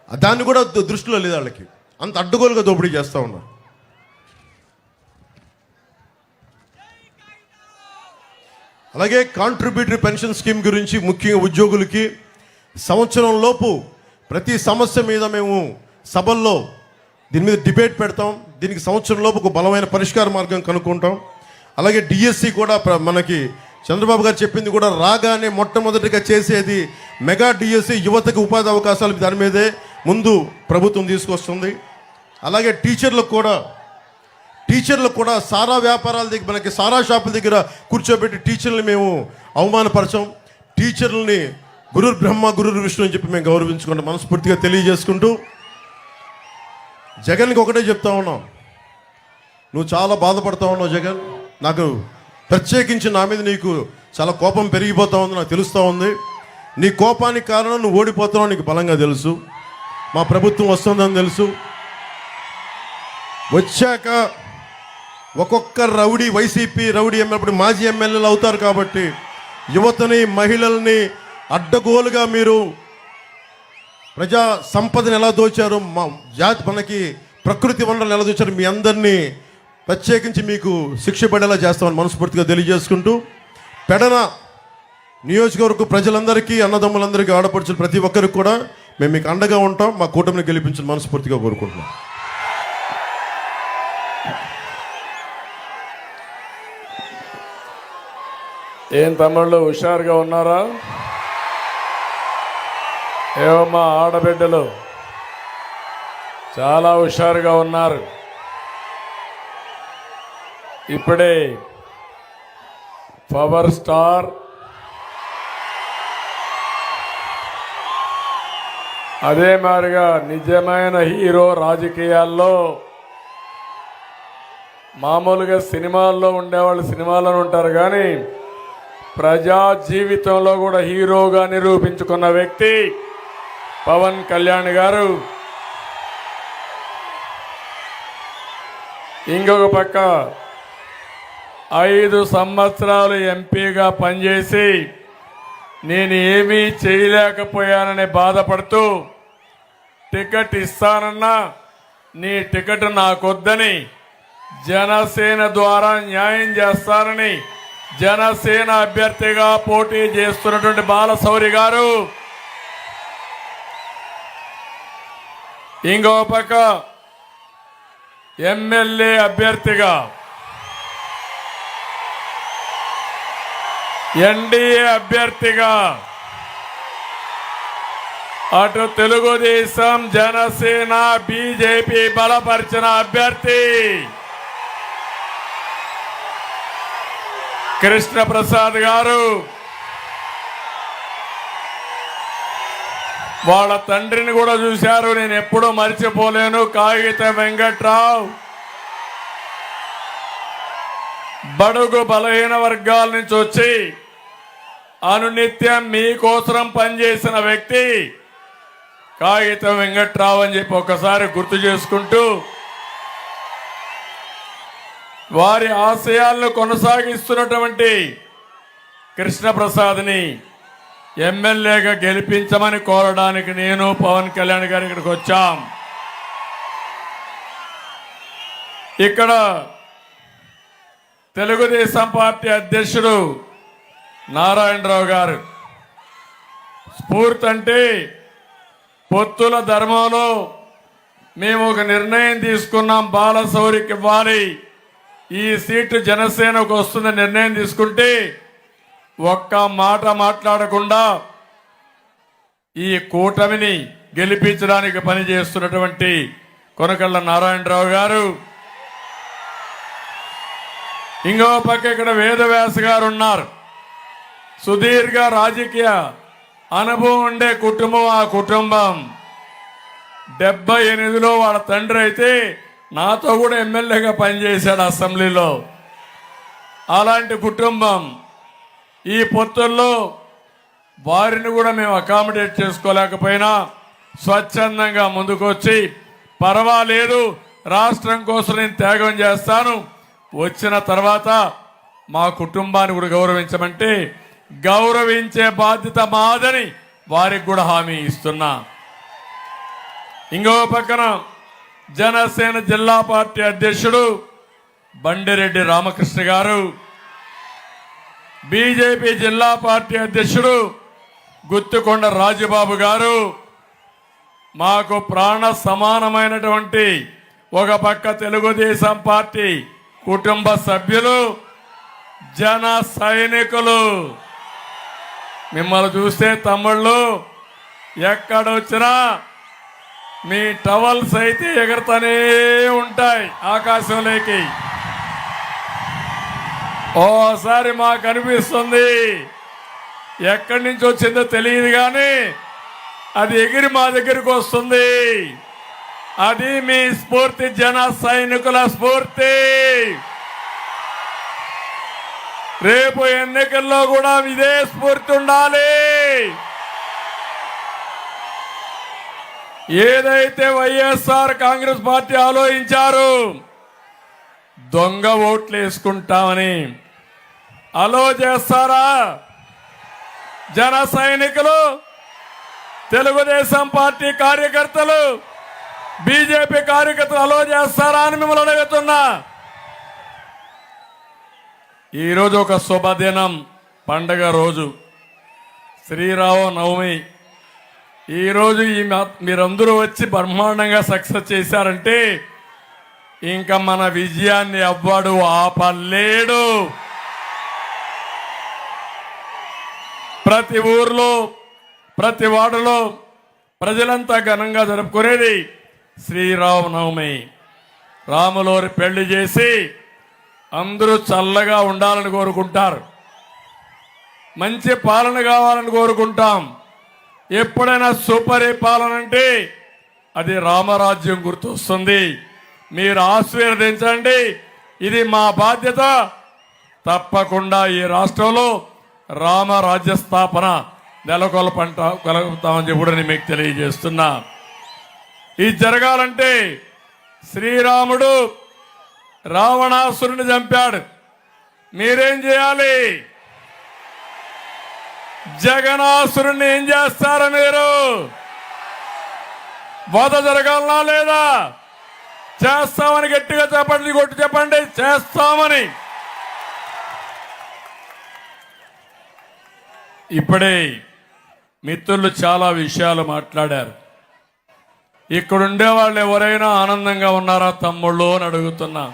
దాన్ని కూడా దృష్టిలో లేదు వాళ్ళకి. అంత అడ్డగోలుగా దోపిడీ చేస్తూ ఉన్నారు. అలాగే కాంట్రిబ్యూటరీ పెన్షన్ స్కీమ్ గురించి ముఖ్యంగా ఉద్యోగులకి సంవత్సరం లోపు ప్రతి సమస్య మీద మేము సభల్లో దీని మీద డిబేట్ పెడతాం. దీనికి సంవత్సరం లోపు ఒక బలమైన పరిష్కార మార్గం కనుక్కుంటాం. అలాగే డిఎస్సి కూడా మనకి చంద్రబాబు గారు చెప్పింది కూడా రాగానే మొట్టమొదటిగా చేసేది మెగా డిఎస్సి, యువతకు ఉపాధి అవకాశాలు, దాని మీదే ముందు ప్రభుత్వం తీసుకొస్తుంది. అలాగే టీచర్లకు కూడా సారా వ్యాపారాల దగ్గర, మనకి సారా షాపుల దగ్గర కూర్చోబెట్టి టీచర్లని మేము అవమానపరచాం. టీచర్లని గురుర్ బ్రహ్మ గురుర్ విష్ణు అని చెప్పి మేము గౌరవించుకుంటాం మనస్ఫూర్తిగా తెలియజేసుకుంటూ, జగన్కి ఒకటే చెప్తా ఉన్నాం, నువ్వు చాలా బాధపడతా ఉన్నావు జగన్. నాకు ప్రత్యేకించి నా మీద నీకు చాలా కోపం పెరిగిపోతా ఉంది, నాకు తెలుస్తూ ఉంది. నీ కోపానికి కారణం నువ్వు ఓడిపోతున్నావు నీకు బలంగా తెలుసు. మా ప్రభుత్వం వస్తుందని తెలుసు. వచ్చాక ఒక్కొక్క రౌడీ, వైసీపీ రౌడీ ఎమ్మెల్యే, మాజీ ఎమ్మెల్యేలు అవుతారు. కాబట్టి యువతని, మహిళల్ని అడ్డగోలుగా మీరు ప్రజా సంపదను ఎలా దోచారు, మనకి ప్రకృతి వనరులను ఎలా దోచారు, మీ అందరినీ ప్రత్యేకించి మీకు శిక్ష పడేలా చేస్తామని మనస్ఫూర్తిగా తెలియజేసుకుంటూ, నియోజకవర్గ ప్రజలందరికీ, అన్నదమ్ములందరికీ, ఆడపడుచులు ప్రతి ఒక్కరికి కూడా మేము మీకు అండగా ఉంటాం. మా కూటమిని గెలిపించిన మనస్ఫూర్తిగా కోరుకుంటున్నాం. ఏం తమ్ముళ్ళు హుషారుగా ఉన్నారా? ఏమమ్మా ఆడబిడ్డలు చాలా హుషారుగా ఉన్నారు. ఇప్పుడే పవర్ స్టార్ అదే మాదిరిగా నిజమైన హీరో రాజకీయాల్లో మామూలుగా సినిమాల్లో ఉండేవాళ్ళు సినిమాల్లో ఉంటారు, కానీ ప్రజా జీవితంలో కూడా హీరోగా నిరూపించుకున్న వ్యక్తి పవన్ కళ్యాణ్ గారు. ఇంకొక పక్క 5 సంవత్సరాలు ఎంపీగా పనిచేసి నేను ఏమీ చేయలేకపోయానని బాధపడుతూ టికెట్ ఇస్తానన్నా నీ టికెట్ నాకొద్దని జనసేన ద్వారా న్యాయం చేస్తానని జనసేన అభ్యర్థిగా పోటీ చేస్తున్నటువంటి బాలశౌరి గారు, ఇంకో పక్క ఎమ్మెల్యే అభ్యర్థిగా ఎన్డీఏ అభ్యర్థిగా అటు తెలుగుదేశం జనసేన బీజేపీ బలపరిచిన అభ్యర్థి కృష్ణప్రసాద్ గారు. వాళ్ళ తండ్రిని కూడా చూశారు, నేను ఎప్పుడూ మర్చిపోలేను. కాగిత వెంకట్రావు బడుగు బలహీన వర్గాల నుంచి వచ్చి అనునిత్యం మీకోసం పనిచేసిన వ్యక్తి కాగిత వెంకట్రావు అని చెప్పి ఒకసారి గుర్తు చేసుకుంటూ వారి ఆశయాలను కొనసాగిస్తున్నటువంటి కృష్ణప్రసాద్ని ఎమ్మెల్యేగా గెలిపించమని కోరడానికి నేను పవన్ కళ్యాణ్ గారు ఇక్కడికి వచ్చాం. ఇక్కడ తెలుగుదేశం పార్టీ అధ్యక్షుడు నారాయణరావు గారు స్ఫూర్తి అంటే పొత్తుల ధర్మంలో మేము ఒక నిర్ణయం తీసుకున్నాం, బాలశౌరికి ఇవ్వాలి, ఈ సీటు జనసేనకు వస్తుందని నిర్ణయం తీసుకుంటే ఒక్క మాట మాట్లాడకుండా ఈ కూటమిని గెలిపించడానికి పనిచేస్తున్నటువంటి కొనకళ్ళ నారాయణరావు గారు, ఇంకో పక్క ఇక్కడ వేదవ్యాస గారు ఉన్నారు. సుదీర్ఘ రాజకీయ అనుభవం ఉండే కుటుంబం ఆ కుటుంబం. 78లో వాళ్ళ తండ్రి అయితే నాతో కూడా ఎమ్మెల్యేగా పనిచేశాడు అసెంబ్లీలో. అలాంటి కుటుంబం. ఈ పొత్తుల్లో వారిని కూడా మేము అకామిడేట్ చేసుకోలేకపోయినా స్వచ్ఛందంగా ముందుకొచ్చి పర్వాలేదు రాష్ట్రం కోసం నేను త్యాగం చేస్తాను, వచ్చిన తర్వాత మా కుటుంబాన్ని కూడా గౌరవించమంటే గౌరవించే బాధ్యత మాదని వారికి కూడా హామీ ఇస్తున్నా. ఇంకో పక్కన జనసేన జిల్లా పార్టీ అధ్యక్షుడు బండిరెడ్డి రామకృష్ణ గారు, బీజేపీ జిల్లా పార్టీ అధ్యక్షుడు గుత్తికొండ రాజబాబు గారు, మాకు ప్రాణ సమానమైనటువంటి ఒక పక్క తెలుగుదేశం పార్టీ కుటుంబ సభ్యులు, జన సైనికులు. మిమ్మల్ని చూస్తే తమ్ముళ్ళు ఎక్కడొచ్చినా మీ టవల్స్ అయితే ఎగురుతూనే ఉంటాయి ఆకాశంలోకి. ఓసారి మాకు అనిపిస్తుంది ఎక్కడి నుంచి వచ్చిందో తెలియదు కానీ అది ఎగిరి మా దగ్గరికి వస్తుంది. అది మీ స్ఫూర్తి, జన సైనికుల స్ఫూర్తి. రేపు ఎన్నికల్లో కూడా ఇదే స్ఫూర్తి ఉండాలి. ఏదైతే వైఎస్ఆర్ కాంగ్రెస్ పార్టీ ఆలోచించారు దొంగ ఓట్లు వేసుకుంటామని, అలో చేస్తారా జన సైనికులు, తెలుగుదేశం పార్టీ కార్యకర్తలు, బీజేపీ కార్యకర్తలు అలో చేస్తారా అని మిమ్మల్ని అడుగుతున్నా. ఈరోజు ఒక శుభదినం, పండగ రోజు. శ్రీరామనవమి ఈరోజు మీరందరూ వచ్చి బ్రహ్మాండంగా సక్సెస్ చేశారంటే ఇంకా మన విజయాన్ని ఎవ్వడు ఆపలేడు. ప్రతి ఊర్లో ప్రతి వాడలో ప్రజలంతా ఘనంగా జరుపుకునేది శ్రీరామనవమి. రాములోరి పెళ్లి చేసి అందరూ చల్లగా ఉండాలని కోరుకుంటారు, మంచి పాలన కావాలని కోరుకుంటాం. ఎప్పుడైనా సూపర్ పాలన అంటే అది రామరాజ్యం గుర్తొస్తుంది. మీరు ఆశీర్వదించండి, ఇది మా బాధ్యత. తప్పకుండా ఈ రాష్ట్రంలో రామరాజ్య స్థాపన నెలకొల్పగలుగుతామని చెప్పి మీకు తెలియజేస్తున్నా. ఇది జరగాలంటే శ్రీరాముడు రావణాసురుని చంపాడు. మీరేం చేయాలి? జగనాసురుణ్ణి ఏం చేస్తారా? మీరు వధ జరగాలనా లేదా? చేస్తామని గట్టిగా చెప్పండి, కొట్టి చెప్పండి, చేస్తామని. ఇప్పుడే మిత్రులు చాలా విషయాలు మాట్లాడారు. ఇక్కడుండే వాళ్ళు ఎవరైనా ఆనందంగా ఉన్నారా తమ్ముళ్ళు అని అడుగుతున్నా.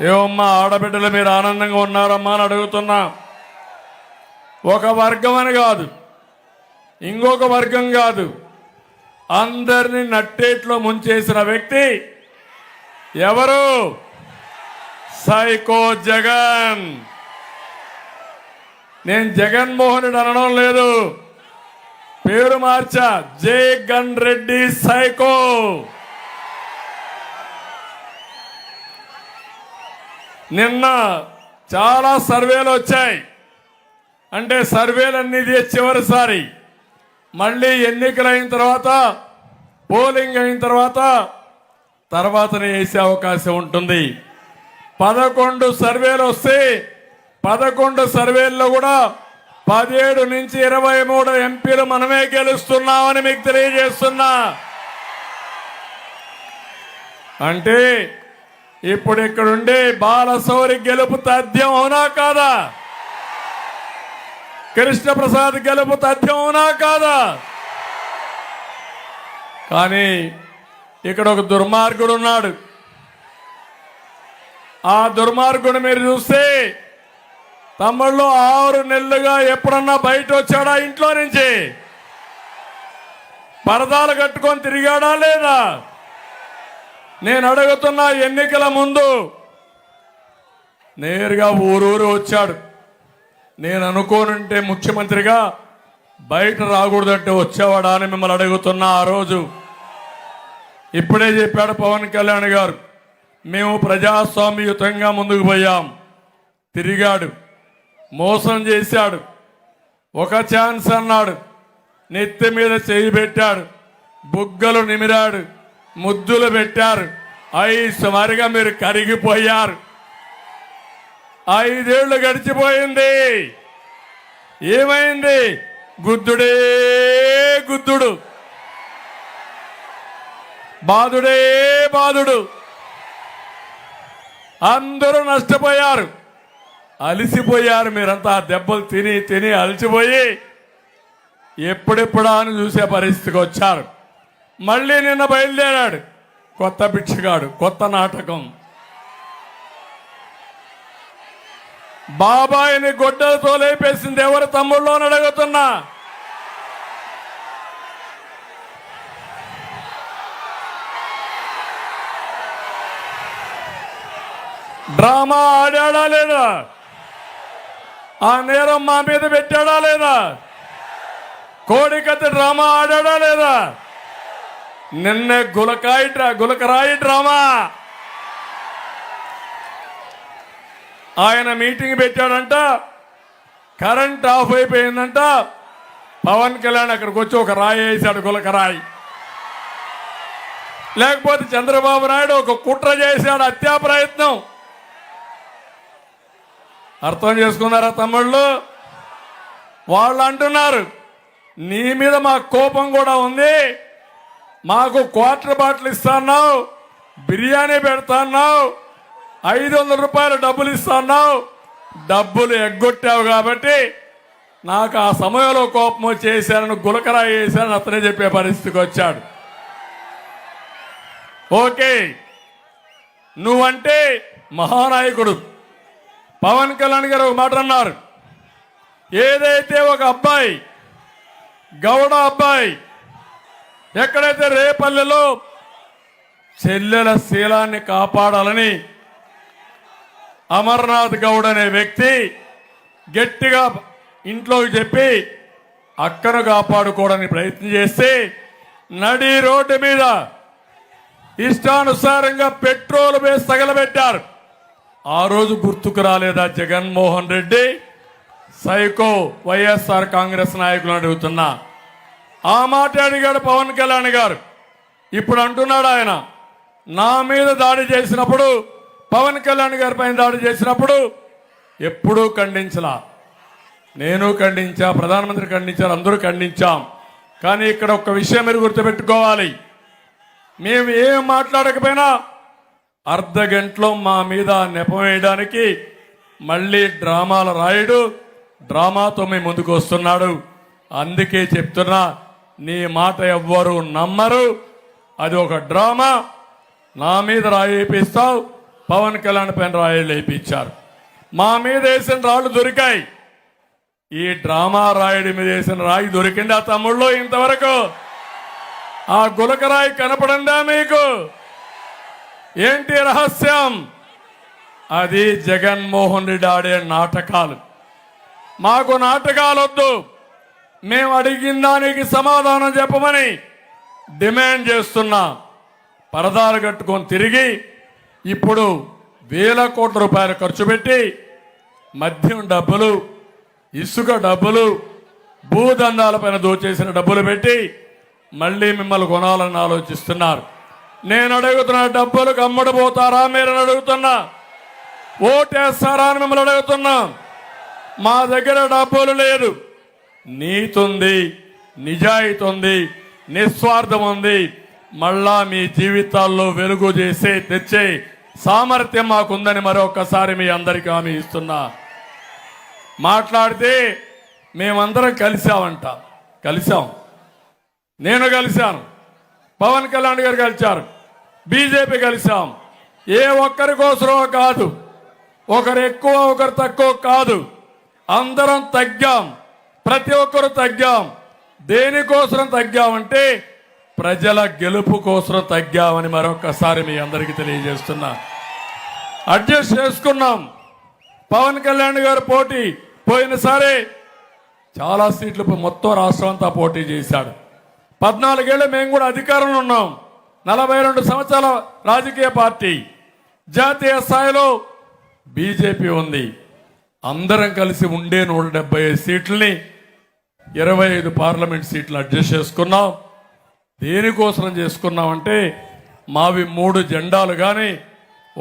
ఏమమ్మా ఆడబిడ్డలు మీరు ఆనందంగా ఉన్నారమ్మా అని అడుగుతున్నా. ఒక వర్గం అని కాదు, ఇంకొక వర్గం కాదు, అందరినీ నట్టేట్లో ముంచేసిన వ్యక్తి ఎవరు? సైకో జగన్. నేను జగన్మోహన్ రెడ్డి అనడం లేదు, పేరు మార్చా, జగన్ రెడ్డి సైకో. నిన్న చాలా సర్వేలు వచ్చాయి. అంటే సర్వేలన్నీ చివరిసారి మళ్ళీ ఎన్నికలైన తర్వాత, పోలింగ్ అయిన తర్వాతనే వేసే అవకాశం ఉంటుంది. 11 సర్వేలు వస్తే 11 సర్వేల్లో కూడా 17 నుంచి 23 ఎంపీలు మనమే గెలుస్తున్నామని మీకు తెలియజేస్తున్నా. అంటే ఇప్పుడు ఇక్కడుండే బాలశౌరి గెలుపు తథ్యం అవునా కాదా? కృష్ణప్రసాద్ గెలుపు తథ్యం అవునా కాదా? కానీ ఇక్కడ ఒక దుర్మార్గుడు ఉన్నాడు. ఆ దుర్మార్గుడు మీరు చూస్తే తమ్ముళ్ళు 6 నెలలుగా ఎప్పుడన్నా బయట వచ్చాడా? ఇంట్లో నుంచి పరదాలు కట్టుకొని తిరిగాడా లేదా? నేను అడుగుతున్నా, ఎన్నికల ముందు నేరుగా ఊరూరు వచ్చాడు. నేను అనుకోనుంటే ముఖ్యమంత్రిగా బయట రాకూడదంటే వచ్చేవాడా అని మిమ్మల్ని అడుగుతున్నా. ఆ రోజు ఇప్పుడే చెప్పాడు పవన్ కళ్యాణ్ గారు, మేము ప్రజాస్వామ్యయుతంగా ముందుకు పోయాం. తిరిగాడు, మోసం చేశాడు, ఒక ఛాన్స్ అన్నాడు, నెత్తి మీద చేయి పెట్టాడు, బుగ్గలు నిమిరాడు, ముద్దులు పెట్టారు. సుమారుగా మీరు కరిగిపోయారు. 5 ఏళ్లు గడిచిపోయింది. ఏమైంది? గుద్దుడే గుద్దుడు, బాధుడే బాధుడు. అందరూ నష్టపోయారు, అలిసిపోయారు. మీరంతా దెబ్బలు తిని తిని అలసిపోయి ఎప్పుడెప్పుడా అని చూసే పరిస్థితికి వచ్చారు. మళ్ళీ నిన్న బయలుదేరాడు కొత్త బిచ్చగాడు, కొత్త నాటకం. బాబాయిని గొడ్డలతో లేపేసింది ఎవరు తమ్ముళ్ళు అని అడుగుతున్నా. డ్రామా ఆడాడా లేదా? ఆ నేరం మా మీద పెట్టాడా లేదా? కోడికత్తి డ్రామా ఆడాడా లేదా? నిన్నే గులకరాయి డ్రామా. ఆయన మీటింగ్ పెట్టాడంట, కరెంట్ ఆఫ్ అయిపోయిందంట. పవన్ కళ్యాణ్ అక్కడికి వచ్చి ఒక రాయి వేశాడు, గులకరాయి. లేకపోతే చంద్రబాబు నాయుడు ఒక కుట్ర చేశాడు, హత్యా ప్రయత్నం. అర్థం చేసుకున్నారా తమ్ముళ్ళు? వాళ్ళు అంటున్నారు, నీ మీద మాకు కోపం కూడా ఉంది, మాకు క్వార్టర్ బాటిల్ ఇస్తున్నావు, బిర్యానీ పెడతాన్నావు, 500 రూపాయలు డబ్బులు ఇస్తున్నావు, డబ్బులు ఎగ్గొట్టావు కాబట్టి నాకు ఆ సమయంలో కోపం చేశారని గులకరాయి వేశారని అతనే చెప్పే పరిస్థితికి వచ్చాడు. ఓకే, నువ్వంటే మహానాయకుడు. పవన్ కళ్యాణ్ గారు ఒక మాట అన్నారు, ఏదైతే ఒక అబ్బాయి గౌడ అబ్బాయి ఎక్కడైతే రేపల్లెలో చెల్లెల శీలాన్ని కాపాడాలని అమర్నాథ్ గౌడ్ అనే వ్యక్తి గట్టిగా ఇంట్లోకి చెప్పి అక్కను కాపాడుకోవడానికి ప్రయత్నం చేస్తే నడి రోడ్డు మీద ఇష్టానుసారంగా పెట్రోల్ వేసి తగలబెట్టారు. ఆ రోజు గుర్తుకు రాలేదా జగన్మోహన్ రెడ్డి? సైకో వైఎస్ఆర్ కాంగ్రెస్ నాయకులు అడుగుతున్నా. ఆ మాట అడిగాడు పవన్ కళ్యాణ్ గారు. ఇప్పుడు అంటున్నాడు ఆయన, నా మీద దాడి చేసినప్పుడు, పవన్ కళ్యాణ్ గారి పైన దాడి చేసినప్పుడు ఎప్పుడూ ఖండించలా. నేను ఖండించా, ప్రధానమంత్రి ఖండించారు, అందరూ ఖండించాం. కానీ ఇక్కడ ఒక విషయం మీరు గుర్తుపెట్టుకోవాలి, మేము ఏం మాట్లాడకపోయినా అర్ధ గంటలో మా మీద నెపం వేయడానికి మళ్ళీ డ్రామాలు రాయడు, డ్రామాతో మేము ముందుకు వస్తున్నాడు. అందుకే చెప్తున్నా, నీ మాట ఎవ్వరు నమ్మరు, అది ఒక డ్రామా. నా మీద రాయి వేపిస్తావు, పవన్ కళ్యాణ్ పైన రాయిలు వేయించారు. మా మీద వేసిన రాళ్ళు దొరికాయి, ఈ డ్రామా రాయుడి మీద వేసిన రాయి దొరికింది ఆ తమ్ముళ్ళు ఇంతవరకు? ఆ గులకరాయి కనపడిందా మీకు? ఏంటి రహస్యం? అది జగన్మోహన్ రెడ్డి ఆడే నాటకాలు. మాకు నాటకాలు వద్దు, మేము అడిగిన దానికి సమాధానం చెప్పమని డిమాండ్ చేస్తున్నా. పరదాలు కట్టుకొని తిరిగి ఇప్పుడు వేల కోట్ల రూపాయలు ఖర్చు పెట్టి మద్యం డబ్బులు, ఇసుక డబ్బులు, భూదందాలపైన దోచేసిన డబ్బులు పెట్టి మళ్ళీ మిమ్మల్ని కొనాలని ఆలోచిస్తున్నారు. నేను అడుగుతున్న డబ్బులకు అమ్మడిపోతారా మీరని అడుగుతున్నా, ఓటేస్తారా అని మిమ్మల్ని అడుగుతున్నా. మా దగ్గర డబ్బులు లేదు, నీతి ఉంది, నిజాయితీ ఉంది, నిస్వార్థం ఉంది. మళ్ళా మీ జీవితాల్లో వెలుగు తెచ్చే సామర్థ్యం మాకుందని మరొకసారి మీ అందరికీ హామీ ఇస్తున్నా. మాట్లాడితే మేమందరం కలిసామంట, కలిసాం. నేను కలిశాను, పవన్ కళ్యాణ్ గారు కలిశారు, బీజేపీ కలిశాం. ఏ ఒక్కరి కోసమో కాదు, ఒకరు ఎక్కువ ఒకరు తక్కువ కాదు, అందరం తగ్గాం, ప్రతి ఒక్కరు తగ్గాం. దేనికోసం తగ్గామంటే ప్రజల గెలుపు కోసం తగ్గామని మరొకసారి మీ అందరికీ తెలియజేస్తున్నా. అడ్జస్ట్ చేసుకున్నాం. పవన్ కళ్యాణ్ గారు పోటీ పోయినసారి చాలా సీట్లు మొత్తం రాష్ట్రం అంతా పోటీ చేశాడు. 14 ఏళ్ళు మేము కూడా అధికారంలో ఉన్నాం. 42 సంవత్సరాల రాజకీయ పార్టీ, జాతీయ స్థాయిలో బీజేపీ ఉంది. అందరం కలిసి ఉండే 175 సీట్లని 25 పార్లమెంట్ సీట్లు అడ్జస్ట్ చేసుకున్నాం. దేనికోసం చేసుకున్నామంటే మావి 3 జెండాలు, కానీ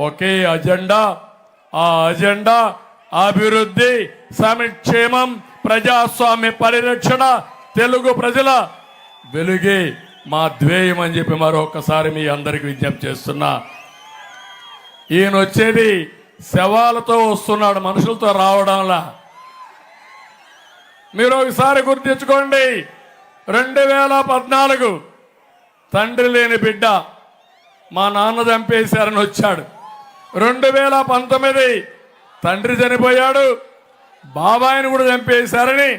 ఒకే అజెండా. ఆ అజెండా అభివృద్ధి, సంక్షేమం, ప్రజాస్వామ్య పరిరక్షణ, తెలుగు ప్రజల వెలుగే మా ధ్యేయం అని చెప్పి మరొకసారి మీ అందరికి విజ్ఞప్తి చేస్తున్నా. ఈయన వచ్చేది శవాలతో వస్తున్నాడు, మనుషులతో రావడంలా. మీరు ఒకసారి గుర్తించుకోండి, 2014 తండ్రి లేని బిడ్డ మా నాన్న చంపేశారని వచ్చాడు. 2019 తండ్రి చనిపోయాడు, బాబాయిని కూడా చంపేశారని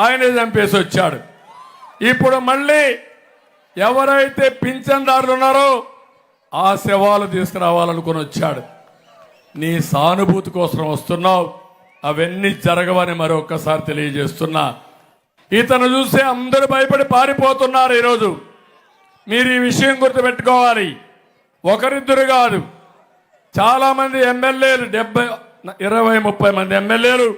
ఆయనే చంపేసి వచ్చాడు. ఇప్పుడు మళ్ళీ ఎవరైతే పింఛన్దారులు ఉన్నారో ఆ శవాలు తీసుకురావాలనుకుని వచ్చాడు. నీ సానుభూతి కోసం వస్తున్నావు, అవన్నీ జరగవని మరొకసారి తెలియజేస్తున్నా. ఇతను చూస్తే అందరూ భయపడి పారిపోతున్నారు. ఈరోజు మీరు ఈ విషయం గుర్తుపెట్టుకోవాలి. ఒకరిద్దరు కాదు, చాలా మంది ఎమ్మెల్యేలు, 20-30 మంది ఎమ్మెల్యేలు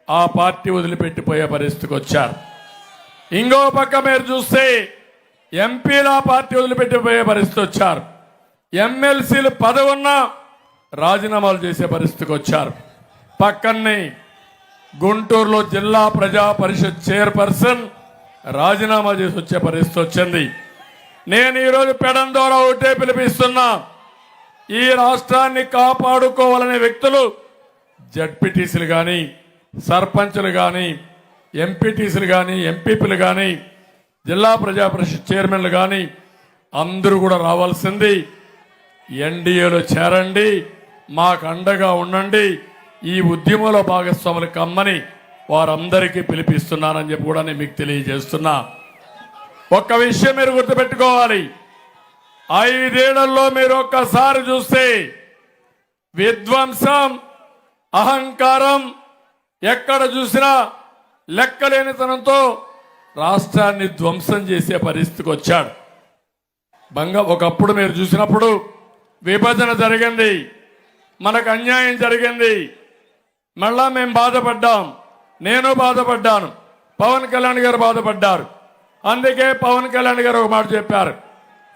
ఆ పార్టీ వదిలిపెట్టిపోయే పరిస్థితికి వచ్చారు. ఇంకో పక్క మీరు చూస్తే ఎంపీలు ఆ పార్టీ వదిలిపెట్టిపోయే పరిస్థితి వచ్చారు. ఎమ్మెల్సీలు పదవి ఉన్నా రాజీనామాలు చేసే పరిస్థితికి వచ్చారు. పక్కనే గుంటూరులో జిల్లా ప్రజా పరిషత్ చైర్పర్సన్ రాజీనామా చేసి వచ్చే పరిస్థితి వచ్చింది. నేను ఈరోజు పెడం ద్వారా ఒకటే పిలిపిస్తున్నా, ఈ రాష్ట్రాన్ని కాపాడుకోవాలనే వ్యక్తులు జడ్పీటీసీలు కానీ, సర్పంచులు కానీ, ఎంపీటీసీలు కానీ ఎంపీపీలు కానీ జిల్లా ప్రజా పరిషత్ చైర్మన్లు కానీ అందరూ కూడా రావాల్సింది. ఎన్డీఏలో చేరండి, మాకు అండగా ఉండండి, ఈ ఉద్యమంలో భాగస్వాములు కమ్మని వారందరికీ పిలిపిస్తున్నానని చెప్పి కూడా నేను మీకు తెలియజేస్తున్నా. ఒక్క విషయం మీరు గుర్తుపెట్టుకోవాలి, 5 ఏళ్లలో మీరు ఒక్కసారి చూస్తే విధ్వంసం, అహంకారం, ఎక్కడ చూసినా లెక్కలేనితనంతో రాష్ట్రాన్ని ధ్వంసం చేసే పరిస్థితికి వచ్చాడు. ఒకప్పుడు మీరు చూసినప్పుడు విభజన జరిగింది, మనకు అన్యాయం జరిగింది, మళ్ళా మేము బాధపడ్డాం, నేను బాధపడ్డాను, పవన్ కళ్యాణ్ గారు బాధపడ్డారు. అందుకే పవన్ కళ్యాణ్ గారు ఒక మాట చెప్పారు,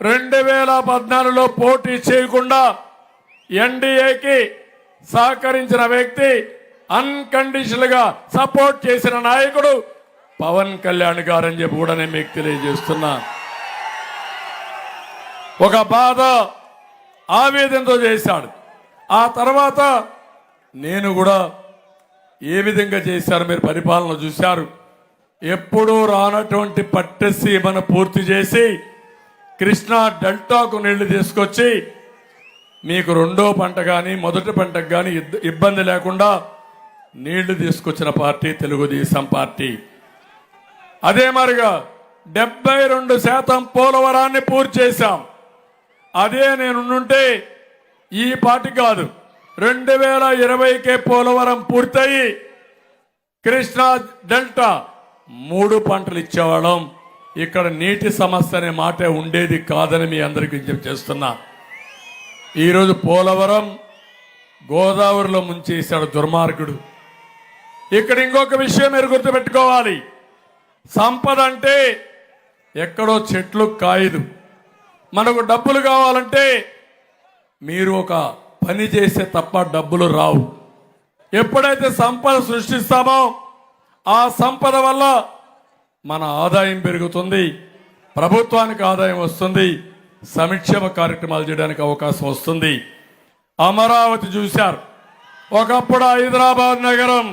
2014లో పోటీ చేయకుండా ఎన్డీఏకి సహకరించిన వ్యక్తి, అన్కండిషనల్ గా సపోర్ట్ చేసిన నాయకుడు పవన్ కళ్యాణ్ గారు అని చెప్పి కూడా నేను మీకు తెలియజేస్తున్నా. ఒక బాధ ఆవేదనతో చేశాడు. ఆ తర్వాత నేను కూడా ఏ విధంగా చేశారు మీరు పరిపాలన చూశారు. ఎప్పుడూ రానటువంటి పట్టసీమను పూర్తి చేసి కృష్ణా డెల్టాకు నీళ్లు తీసుకొచ్చి మీకు రెండో పంట కానీ మొదటి పంటకు కానీ ఇబ్బంది లేకుండా నీళ్లు తీసుకొచ్చిన పార్టీ తెలుగుదేశం పార్టీ. అదే మరిగా 72% పోలవరాన్ని పూర్తి చేశాం. అదే నేనుంటే ఈ పార్టీ కాదు, 2020కే పోలవరం పూర్తయి కృష్ణా డెల్టా 3 పంటలు ఇచ్చేవాళ్ళం. ఇక్కడ నీటి సమస్య అనే మాట ఉండేది కాదని మీ అందరికీ విజ్ఞప్తి చేస్తున్నా. ఈరోజు పోలవరం గోదావరిలో ముంచేశాడు దుర్మార్గుడు. ఇక్కడ ఇంకొక విషయం మీరు గుర్తుపెట్టుకోవాలి, సంపద అంటే ఎక్కడో చెట్లు కాయదు. మనకు డబ్బులు కావాలంటే మీరు ఒక పని చేస్తే తప్ప డబ్బులు రావు. ఎప్పుడైతే సంపద సృష్టిస్తామో ఆ సంపద వల్ల మన ఆదాయం పెరుగుతుంది, ప్రభుత్వానికి ఆదాయం వస్తుంది, సంక్షేమ కార్యక్రమాలు చేయడానికి అవకాశం వస్తుంది. అమరావతి చూశారు, ఒకప్పుడు హైదరాబాద్ నగరం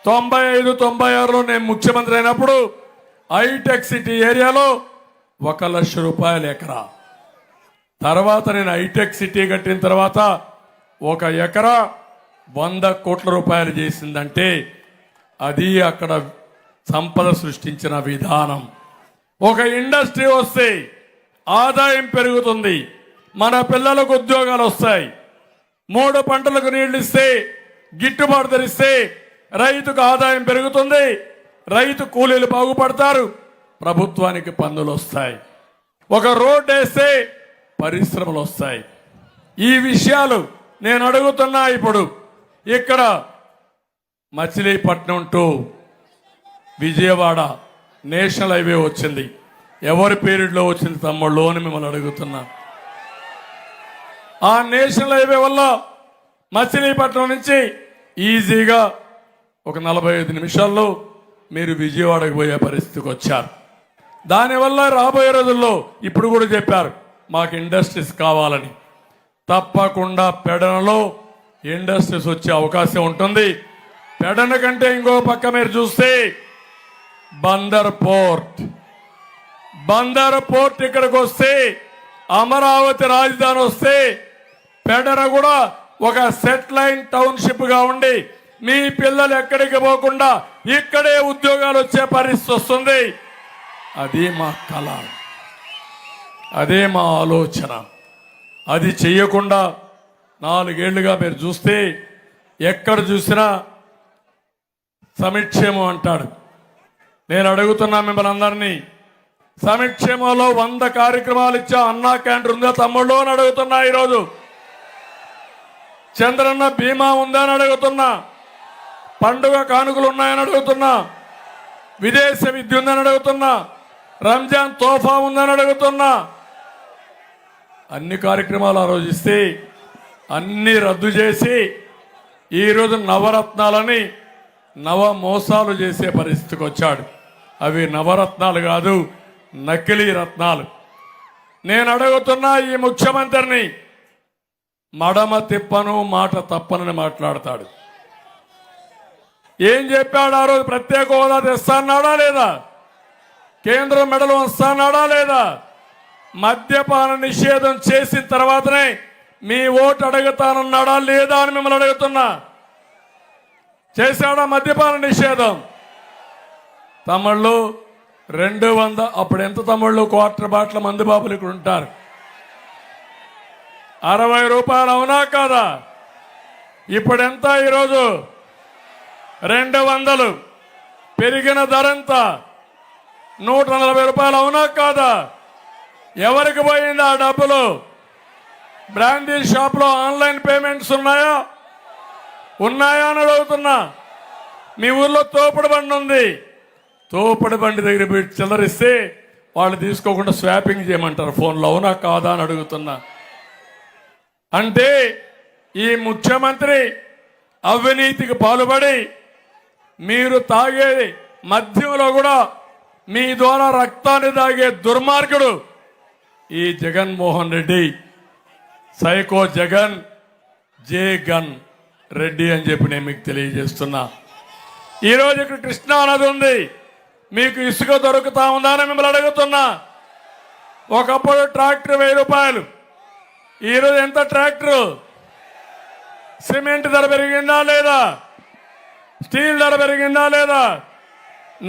95-96లో నేను ముఖ్యమంత్రి అయినప్పుడు హైటెక్ సిటీ ఏరియాలో 1 లక్ష రూపాయలు ఎకరా. తర్వాత నేను హైటెక్ సిటీ కట్టిన తర్వాత 1 ఎకరా 100 కోట్ల రూపాయలు చేసిందంటే అది అక్కడ సంపద సృష్టించిన విధానం. ఒక ఇండస్ట్రీ వస్తే ఆదాయం పెరుగుతుంది, మన పిల్లలకు ఉద్యోగాలు వస్తాయి, 3 పంటలకు నీళ్లు ఇస్తే గిట్టుబాటు ధరిస్తే రైతుకు ఆదాయం పెరుగుతుంది, రైతు కూలీలు బాగుపడతారు, ప్రభుత్వానికి పన్నులు వస్తాయి, ఒక రోడ్డు వేస్తే పరిశ్రమలు వస్తాయి. ఈ విషయాలు నేను అడుగుతున్నా. ఇప్పుడు ఇక్కడ Machilipatnam to Vijayawada national highway వచ్చింది, ఎవరి పీరియడ్లో వచ్చింది తమ్ముళ్ళు అని మిమ్మల్ని అడుగుతున్నా. ఆ నేషనల్ హైవే వల్ల మచిలీపట్నం నుంచి ఈజీగా ఒక 45 నిమిషాల్లో మీరు విజయవాడకు పోయే పరిస్థితికి వచ్చారు. దానివల్ల రాబోయే రోజుల్లో ఇప్పుడు కూడా చెప్పారు మాకు ఇండస్ట్రీస్ కావాలని. తప్పకుండా పెడనలో ఇండస్ట్రీస్ వచ్చే అవకాశం ఉంటుంది. పెడన కంటే ఇంకో పక్క మీరు చూస్తే బందర్ పోర్ట్ ఇక్కడికి వస్తే, అమరావతి రాజధాని వస్తే పెడన కూడా ఒక సెటిలైన్ టౌన్షిప్ గా ఉండి మీ పిల్లలు ఎక్కడికి పోకుండా ఇక్కడే ఉద్యోగాలు వచ్చే పరిస్థితి వస్తుంది. అది మా కళ, అదే మా ఆలోచన. అది చెయ్యకుండా 4 ఏళ్లుగా మీరు చూస్తే ఎక్కడ చూసినా సంక్షేమం అంటాడు. నేను అడుగుతున్నా మిమ్మల్ని అందరినీ, సంక్షేమంలో 100 కార్యక్రమాలు ఇచ్చా, అన్నా క్యాంటీన్ ఉందా తమ్ముళ్ళు అని అడుగుతున్నా. ఈరోజు చంద్రన్న బీమా ఉందా అని అడుగుతున్నా, పండుగ కానుకలు ఉన్నాయని అడుగుతున్నా, విదేశ విద్య ఉందని అడుగుతున్నా, రంజాన్ తోఫా ఉందని అడుగుతున్నా. అన్ని కార్యక్రమాలు ఆ రోజు ఇస్తే అన్ని రద్దు చేసి ఈరోజు నవరత్నాలని నవ మోసాలు చేసే పరిస్థితికి వచ్చాడు. అవి నవరత్నాలు కాదు, నకిలీ రత్నాలు. నేను అడుగుతున్నా ఈ ముఖ్యమంత్రిని, మడమ తిప్పను మాట తప్పనని మాట్లాడతాడు. ఏం చెప్పాడు ఆ రోజు? ప్రత్యేక హోదా తెస్తాన్నాడా లేదా? కేంద్రం మెడలు వస్తానాడా లేదా? మద్యపాన నిషేధం చేసిన తర్వాతనే మీ ఓటు అడుగుతానన్నాడా లేదా అని మిమ్మల్ని అడుగుతున్నా. చేశాడా మద్యపాన నిషేధం? తమిళ్ళు 200, అప్పుడు ఎంత తమిళ్ళు? క్వార్టర్ బాటిల్ మందు బాబులు ఇక్కడ ఉంటారు. 60 రూపాయలు, అవునా కాదా? ఇప్పుడు ఎంత? ఈరోజు 200. పెరిగిన ధర ఎంత? 140 రూపాయలు, అవునా కాదా? ఎవరికి పోయింది ఆ డబ్బులు? బ్రాండీ షాప్ లో ఆన్లైన్ పేమెంట్స్ ఉన్నాయా అని అడుగుతున్నా. మీ ఊర్లో తోపుడు బండి ఉంది. తోపుడు బండి దగ్గర పెట్టి చిల్లరిస్తే వాళ్ళు తీసుకోకుండా స్వాపింగ్ చేయమంటారు ఫోన్లో, అవునా కాదా అని అడుగుతున్నా. అంటే ఈ ముఖ్యమంత్రి అవినీతికి పాల్పడి మీరు తాగే మద్యంలో కూడా మీ ద్వారా రక్తాన్ని తాగే దుర్మార్గుడు ఈ జగన్మోహన్ రెడ్డి. సైకో జగన్, జగన్ రెడ్డి అని చెప్పి నేను మీకు తెలియజేస్తున్నా. ఈరోజు ఇక్కడ కృష్ణా నది ఉంది. మీకు ఇసుక దొరుకుతా ఉందా అని మిమ్మల్ని అడుగుతున్నా. ఒకప్పుడు ట్రాక్టర్ 1000 రూపాయలు, ఈరోజు ఎంత ట్రాక్టరు? సిమెంట్ ధర పెరిగిందా లేదా? స్టీల్ ధర పెరిగిందా లేదా?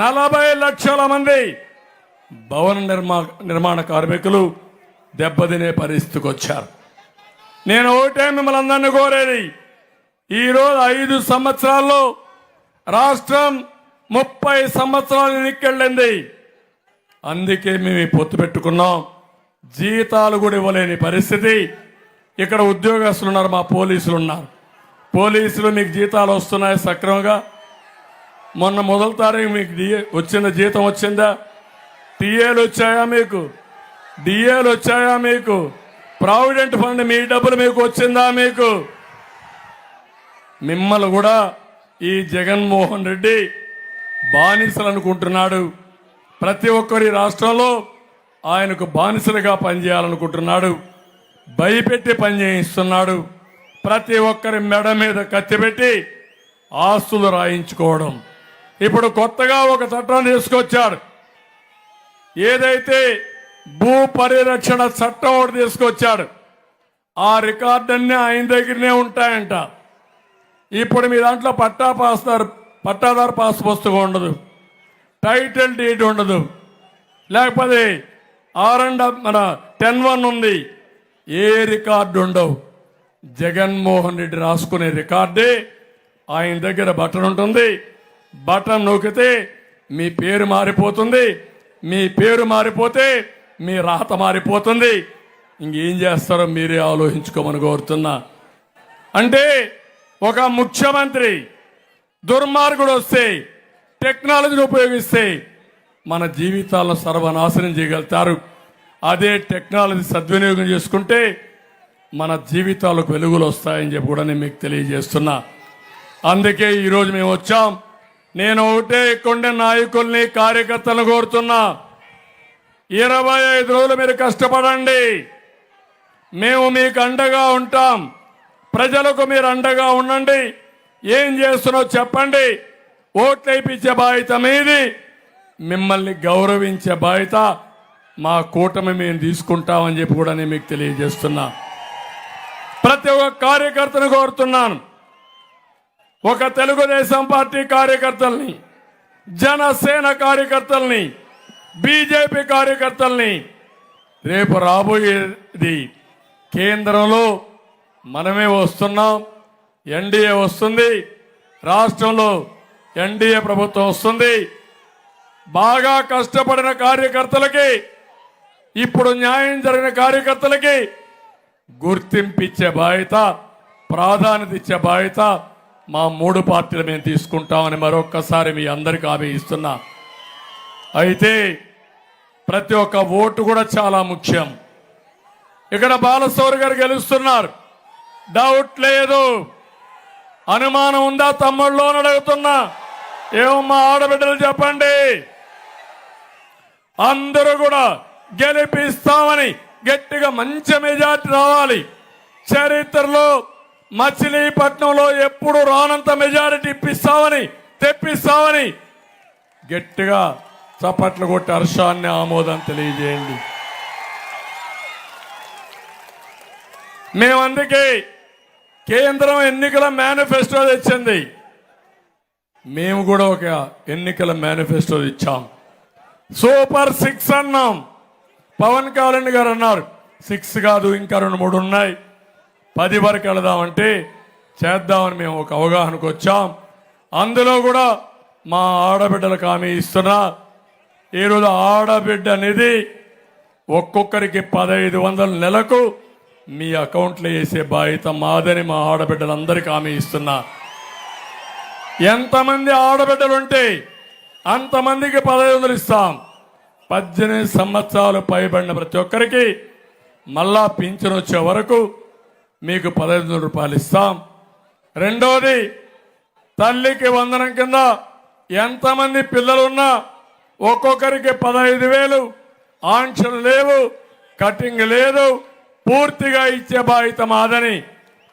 40 లక్షల మంది భవన నిర్మాణ కార్మికులు దెబ్బతినే పరిస్థితికి వచ్చారు. నేను ఒకటే మిమ్మల్ని అందరినీ కోరేది, ఈరోజు 5 సంవత్సరాల్లో రాష్ట్రం 30 సంవత్సరాలు వెనక్కెళ్ళింది. అందుకే మేము ఈ పొత్తు పెట్టుకున్నాం. జీతాలు కూడా ఇవ్వలేని పరిస్థితి. ఇక్కడ ఉద్యోగస్తులు ఉన్నారు, మా పోలీసులు ఉన్నారు. పోలీసులు మీకు జీతాలు వస్తున్నాయి సక్రమంగా? మొన్న మొదటి తారీఖు మీకు వచ్చిన జీతం వచ్చిందా? టీఏలు వచ్చాయా మీకు? డిఏలు వచ్చాయా మీకు? ప్రావిడెంట్ ఫండ్ మీ డబ్బులు మీకు వచ్చిందా మీకు? మిమ్మల్ని కూడా ఈ జగన్మోహన్ రెడ్డి బానిసలు అనుకుంటున్నాడు. ప్రతి ఒక్కరి రాష్ట్రంలో ఆయనకు బానిసలుగా పనిచేయాలనుకుంటున్నాడు. భయపెట్టి పనిచేయిస్తున్నాడు. ప్రతి ఒక్కరి మెడ మీద కత్తిపెట్టి ఆస్తులు రాయించుకోవడం. ఇప్పుడు కొత్తగా ఒక చట్టం తీసుకొచ్చాడు. ఏదైతే భూ పరిరక్షణ చట్టం ఒకటి తీసుకొచ్చాడు. ఆ రికార్డన్నీ ఆయన దగ్గరనే ఉంటాయంట. ఇప్పుడు మీ దాంట్లో పట్టాదారు పాస్ పుస్తకం ఉండదు, టైటిల్ డీడ్ ఉండదు, లేకపోతే మన 10(1) ఉంది. ఏ రికార్డు ఉండవు. జగన్మోహన్ రెడ్డి రాసుకునే రికార్డే ఆయన దగ్గర బటన్ ఉంటుంది. బటన్ నొక్కితే మీ పేరు మారిపోతుంది. మీ పేరు మారిపోతే మీ రాత మారిపోతుంది. ఇంకేం చేస్తారో మీరే ఆలోచించుకోమని కోరుతున్నా. అంటే ఒక ముఖ్యమంత్రి దుర్మార్గుడు వస్తే, టెక్నాలజీని ఉపయోగిస్తే మన జీవితాలను సర్వనాశనం చేయగలుగుతారు. అదే టెక్నాలజీ సద్వినియోగం చేసుకుంటే మన జీవితాలకు వెలుగులు వస్తాయని చెప్పి కూడా నేను మీకు తెలియజేస్తున్నా. అందుకే ఈరోజు మేము వచ్చాం. నేను ఒకటే కొండ నాయకుల్ని, కార్యకర్తలను కోరుతున్నా, 25 రోజులు మీరు కష్టపడండి. మేము మీకు అండగా ఉంటాం. ప్రజలకు మీరు అండగా ఉండండి. ఏం చేస్తున్నారో చెప్పండి. ఓట్లు వేయించే బాధ్యత మీది. మిమ్మల్ని గౌరవించే బాధ్యత మా కూటమి మేము తీసుకుంటామని చెప్పి కూడా నేను మీకు తెలియజేస్తున్నా. ప్రతి ఒక్క కార్యకర్తను కోరుతున్నాను. ఒక తెలుగుదేశం పార్టీ కార్యకర్తల్ని, జనసేన కార్యకర్తల్ని, బీజేపీ కార్యకర్తల్ని, రేపు రాబోయేది కేంద్రంలో మనమే వస్తున్నాం. ఎన్డీఏ వస్తుంది. రాష్ట్రంలో ఎన్డీఏ ప్రభుత్వం వస్తుంది. బాగా కష్టపడిన కార్యకర్తలకి, ఇప్పుడు న్యాయం జరిగిన కార్యకర్తలకి గుర్తింపిచ్చే బాధ్యత, ప్రాధాన్యత ఇచ్చే బాధ్యత మా 3 పార్టీలు మేము తీసుకుంటామని మరొక్కసారి మీ అందరికీ హామీ ఇస్తున్నా. అయితే ప్రతి ఒక్క ఓటు కూడా చాలా ముఖ్యం. ఇక్కడ బాలశౌరి గారు గెలుస్తున్నారు, డౌట్ లేదు. అనుమానం ఉందా తమ్ముళ్ళు అని అడుగుతున్నా. ఏమమ్మా ఆడబిడ్డలు చెప్పండి. అందరూ కూడా గెలిపిస్తామని గట్టిగా మంచి మెజార్టీ రావాలి. చరిత్రలో మచిలీపట్నంలో ఎప్పుడు రానంత మెజారిటీ ఇప్పిస్తామని తెప్పిస్తామని గట్టిగా చప్పట్లు కొట్టి హర్షాన్ని ఆమోదం తెలియజేయండి. మేమందుకే కేంద్రం ఎన్నికల మేనిఫెస్టో తెచ్చింది, మేము కూడా ఒక ఎన్నికల మేనిఫెస్టో ఇచ్చాం. సూపర్ 6 అన్నాం. పవన్ కళ్యాణ్ గారు అన్నారు 6 కాదు ఇంకా 2-3 ఉన్నాయి, 10 వరకు వెళదామంటే చేద్దామని మేము ఒక అవగాహనకు వచ్చాం. అందులో కూడా మా ఆడబిడ్డలకు హామీ ఇస్తున్నా. ఈరోజు ఆడబిడ్డ అనేది ఒక్కొక్కరికి 1500 నెలకు మీ అకౌంట్లో వేసే బాధ్యత మాదని మా ఆడబిడ్డలందరికీ హామీ ఇస్తున్నా. ఎంతమంది ఆడబిడ్డలుంటే అంతమందికి 1500 ఇస్తాం. 18 సంవత్సరాలు పైబడిన ప్రతి ఒక్కరికి మళ్ళా పింఛన్ వచ్చే వరకు మీకు 1500 రూపాయలు ఇస్తాం. రెండోది, తల్లికి వందనం కింద ఎంతమంది పిల్లలున్నా ఒక్కొక్కరికి 15,000, ఆంక్షలు లేవు, కటింగ్ లేదు, పూర్తిగా ఇచ్చే బాధ్యత మాదని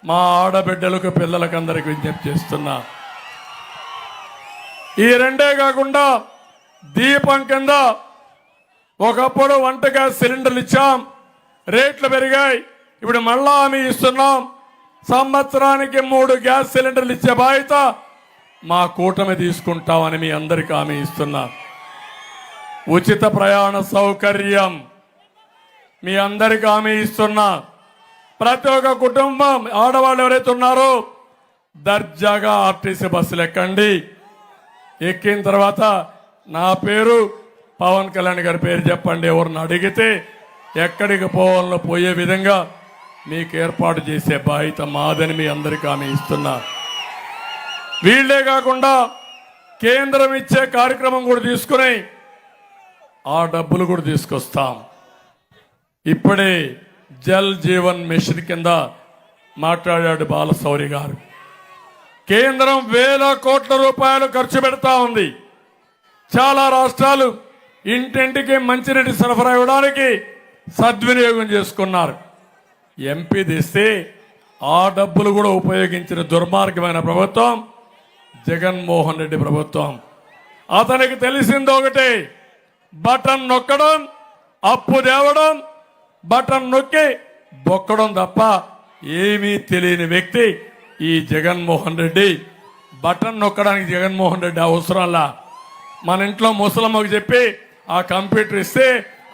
మా ఆడబిడ్డలకు పిల్లలకు అందరికి విజ్ఞప్తి చేస్తున్నా. ఈ రెండే కాకుండా దీపం కింద ఒకప్పుడు వంట గ్యాస్ సిలిండర్లు ఇచ్చాం, రేట్లు పెరిగాయి, ఇప్పుడు మళ్ళా హామీ ఇస్తున్నాం. సంవత్సరానికి 3 గ్యాస్ సిలిండర్లు ఇచ్చే బాధ్యత మా కూటమి తీసుకుంటామని మీ అందరికీ హామీ ఇస్తున్నా. ఉచిత ప్రయాణ సౌకర్యం మీ అందరికీ హామీ ఇస్తున్నా. ప్రతి ఒక్క కుటుంబం ఆడవాళ్ళు ఎవరైతే ఉన్నారో దర్జాగా ఆర్టీసీ బస్సులు ఎక్కండి. ఎక్కిన తర్వాత నా పేరు, పవన్ కళ్యాణ్ గారి పేరు చెప్పండి. ఎవరిని అడిగితే ఎక్కడికి పోవాలో పోయే విధంగా మీకు ఏర్పాటు చేసే బాధ్యత మాదని మీ అందరికీ హామీ ఇస్తున్నా. వీళ్లే కాకుండా కేంద్రం ఇచ్చే కార్యక్రమం కూడా తీసుకుని ఆ డబ్బులు కూడా తీసుకొస్తాం. ఇప్పుడే జల్ జీవన్ మిషన్ కింద మాట్లాడాడు బాలశౌరి గారు. కేంద్రం 1000 కోట్ల రూపాయలు ఖర్చు పెడతా ఉంది. చాలా రాష్ట్రాలు ఇంటింటికి మంచినీటి సరఫరా ఇవ్వడానికి సద్వినియోగం చేసుకున్నారు. ఎంపీ తెస్తే ఆ డబ్బులు కూడా ఉపయోగించిన దుర్మార్గమైన ప్రభుత్వం జగన్మోహన్ రెడ్డి ప్రభుత్వం. అతనికి తెలిసింది ఒకటే, బటన్ నొక్కడం, అప్పు తేవడం, బటన్ నొక్కి బొక్కడం తప్ప ఏమీ తెలియని వ్యక్తి ఈ జగన్మోహన్ రెడ్డి. బటన్ నొక్కడానికి జగన్మోహన్ రెడ్డి అవసరంలా. మన ఇంట్లో ముసలమ్మకు చెప్పి ఆ కంప్యూటర్ ఇస్తే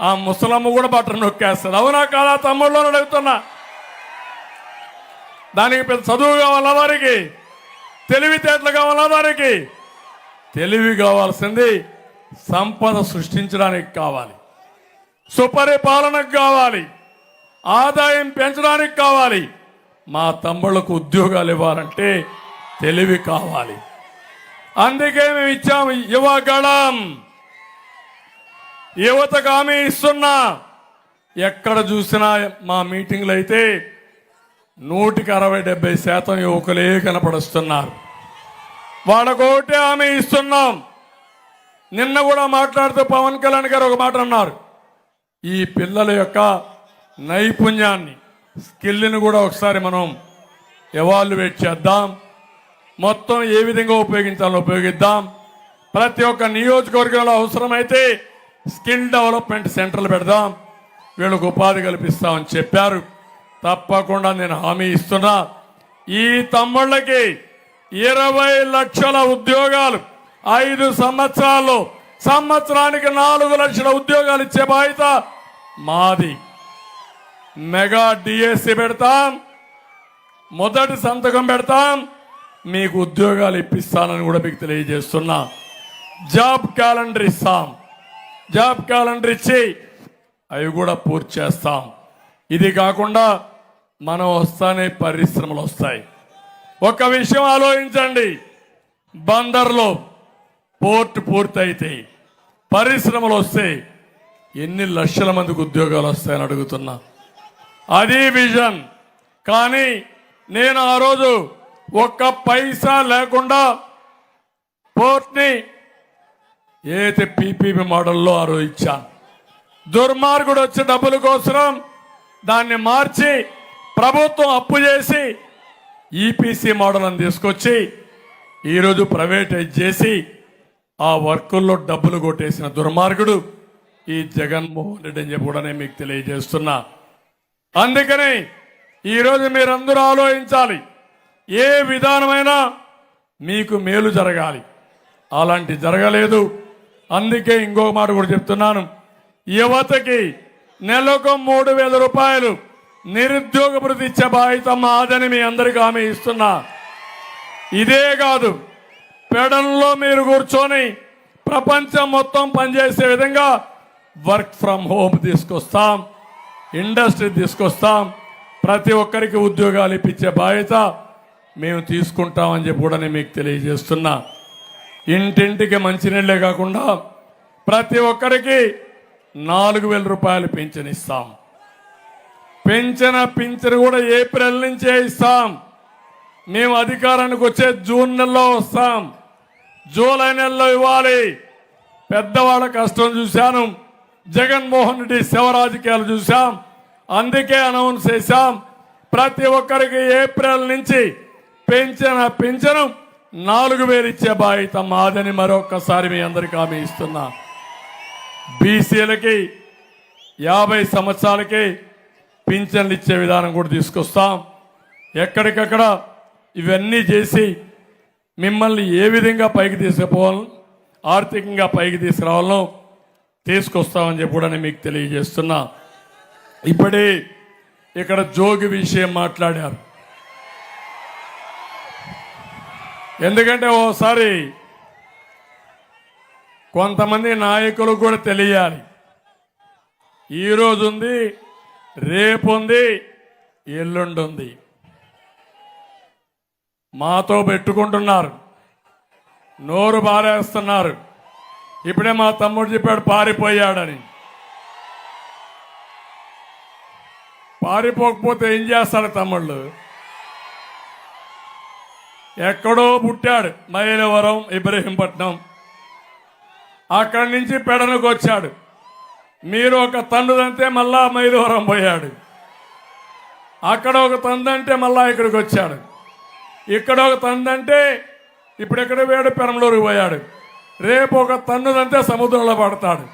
ఆ ముసలమ్మ కూడా బటన్ నొక్కేస్తుంది. అవునా కాదా తమ్ముళ్ళు అడుగుతున్నా. దానికి పెద్ద చదువు కావాలా వారికి, తెలివితేటలు కావాలా వారికి? తెలివి కావాల్సింది సంపద సృష్టించడానికి కావాలి, సుపరిపాలనకు కావాలి, ఆదాయం పెంచడానికి కావాలి. మా తమ్ముళ్లకు ఉద్యోగాలు ఇవ్వాలంటే తెలివి కావాలి. అందుకే మేము ఇచ్చాము యువగళం. యువతకు హామీ ఇస్తున్నా. ఎక్కడ చూసినా మా మీటింగ్లు అయితే 160-70% యువకులే కనపడుస్తున్నారు. వాళ్ళకోటే హామీ ఇస్తున్నాం. నిన్న కూడా మాట్లాడుతూ పవన్ కళ్యాణ్ గారు ఒక మాట అన్నారు, ఈ పిల్లల యొక్క నైపుణ్యాన్ని, స్కిల్ని కూడా ఒకసారి మనం ఎవాల్యుయేట్ చేద్దాం. మొత్తం ఏ విధంగా ఉపయోగించాలో ఉపయోగిద్దాం. ప్రతి ఒక్క నియోజకవర్గంలో అవసరమైతే స్కిల్ డెవలప్మెంట్ సెంటర్లు పెడదాం, వీళ్ళకు ఉపాధి కల్పిస్తామని చెప్పారు. తప్పకుండా నేను హామీ ఇస్తున్నా. ఈ తమ్ముళ్ళకి 20 లక్షల ఉద్యోగాలు 5 సంవత్సరాల్లో, సంవత్సరానికి 4 లక్షల ఉద్యోగాలు ఇచ్చే బాధ్యత మాది. మెగా డిఎస్సి పెడతాం, మొదటి సంతకం పెడతాం, మీకు ఉద్యోగాలు ఇప్పిస్తానని కూడా మీకు తెలియజేస్తున్నా. జాబ్ క్యాలెండర్ ఇస్తాం, జాబ్ క్యాలెండర్ ఇచ్చి అవి కూడా పూర్తి చేస్తాం. ఇది కాకుండా మనం వస్తానే పరిశ్రమలు వస్తాయి. ఒక విషయం ఆలోచించండి, బందర్లో పోర్ట్ పూర్తయితే పరిశ్రమలు వస్తే ఎన్ని లక్షల మందికి ఉద్యోగాలు వస్తాయని అడుగుతున్నా. అది విజన్. కానీ నేను ఆ రోజు ఒక్క పైసా లేకుండా పోర్ట్ని ఏదైతే పీపీపీ మోడల్లో ఆ రోజు ఇచ్చాను. దుర్మార్గుడు వచ్చే డబ్బుల కోసం దాన్ని మార్చి ప్రభుత్వం అప్పు చేసి ఈపీసీ మోడల్ అని తీసుకొచ్చి ఈరోజు ప్రైవేటైజ్ చేసి ఆ వర్కుల్లో డబ్బులు కొట్టేసిన దుర్మార్గుడు ఈ జగన్మోహన్ రెడ్డి అని చెప్పి కూడా నేను మీకు తెలియజేస్తున్నా. అందుకని ఈరోజు మీరందరూ ఆలోచించాలి, ఏ విధానమైనా మీకు మేలు జరగాలి, అలాంటి జరగలేదు. అందుకే ఇంకో మాట కూడా చెప్తున్నాను, యువతకి నెలకు 3,000 రూపాయలు నిరుద్యోగ భృతి ఇచ్చే బాధ్యత మాదని మీ అందరికీ హామీ ఇస్తున్నా. ఇదే కాదు, పెడన్లో మీరు కూర్చొని ప్రపంచం మొత్తం పనిచేసే విధంగా వర్క్ ఫ్రమ్ హోమ్ తీసుకొస్తాం, ఇండస్ట్రీ తీసుకొస్తాం, ప్రతి ఒక్కరికి ఉద్యోగాలు ఇప్పించే బాధ్యత మేము తీసుకుంటామని చెప్పి కూడా నేను మీకు తెలియజేస్తున్నా. ఇంటింటికి మంచినీళ్ళే కాకుండా ప్రతి ఒక్కరికి 4,000 రూపాయలు పింఛన్ ఇస్తాం. పింఛన్ కూడా ఏప్రిల్ నుంచే ఇస్తాం. మేము అధికారానికి వచ్చే జూన్ నెలలో వస్తాం, జూలై నెలలో ఇవ్వాలి. పెద్దవాళ్ళ కష్టం చూశాను, జగన్మోహన్ రెడ్డి శవ రాజకీయాలు చూశాం, అందుకే అనౌన్స్ చేశాం. ప్రతి ఒక్కరికి ఏప్రిల్ నుంచి పింఛను 4,000 ఇచ్చే బాధ్యత మాదని మరొక్కసారి మీ అందరికీ హామీ ఇస్తున్నా. బీసీలకి 50 సంవత్సరాలకి పింఛన్లు ఇచ్చే విధానం కూడా తీసుకొస్తాం. ఎక్కడికక్కడ ఇవన్నీ చేసి మిమ్మల్ని ఏ విధంగా పైకి తీసుకుపోవాలో, ఆర్థికంగా పైకి తీసుకురావాలో తీసుకొస్తామని చెప్పి కూడా నేను మీకు తెలియజేస్తున్నా. ఇప్పుడే ఇక్కడ జోగి విషయం మాట్లాడారు. ఎందుకంటే ఓసారి కొంతమంది నాయకులకు కూడా తెలియాలి, ఈరోజు ఉంది, రేపు ఉంది, ఎల్లుండి ఉంది. మాతో పెట్టుకుంటున్నారు, నోరు బారేస్తున్నారు. ఇప్పుడే మా తమ్ముడు చెప్పాడు పారిపోయాడని. పారిపోకపోతే ఏం చేస్తాడు తమ్ముళ్ళు? ఎక్కడో పుట్టాడు, మైలవరం, ఇబ్రహీంపట్నం, అక్కడి నుంచి పెడనకు వచ్చాడు. మీరు ఒక తండ్రుదంతే మళ్ళా మైలవరం పోయాడు, అక్కడ ఒక తందంటే మళ్ళా ఇక్కడికి వచ్చాడు, ఇక్కడ ఒక తందంటే ఇప్పుడు ఎక్కడ పోయాడు, పెరంలూరుకు పోయాడు. రేపు ఒక తన్నుదంతే సముద్రంలో పడతాడు.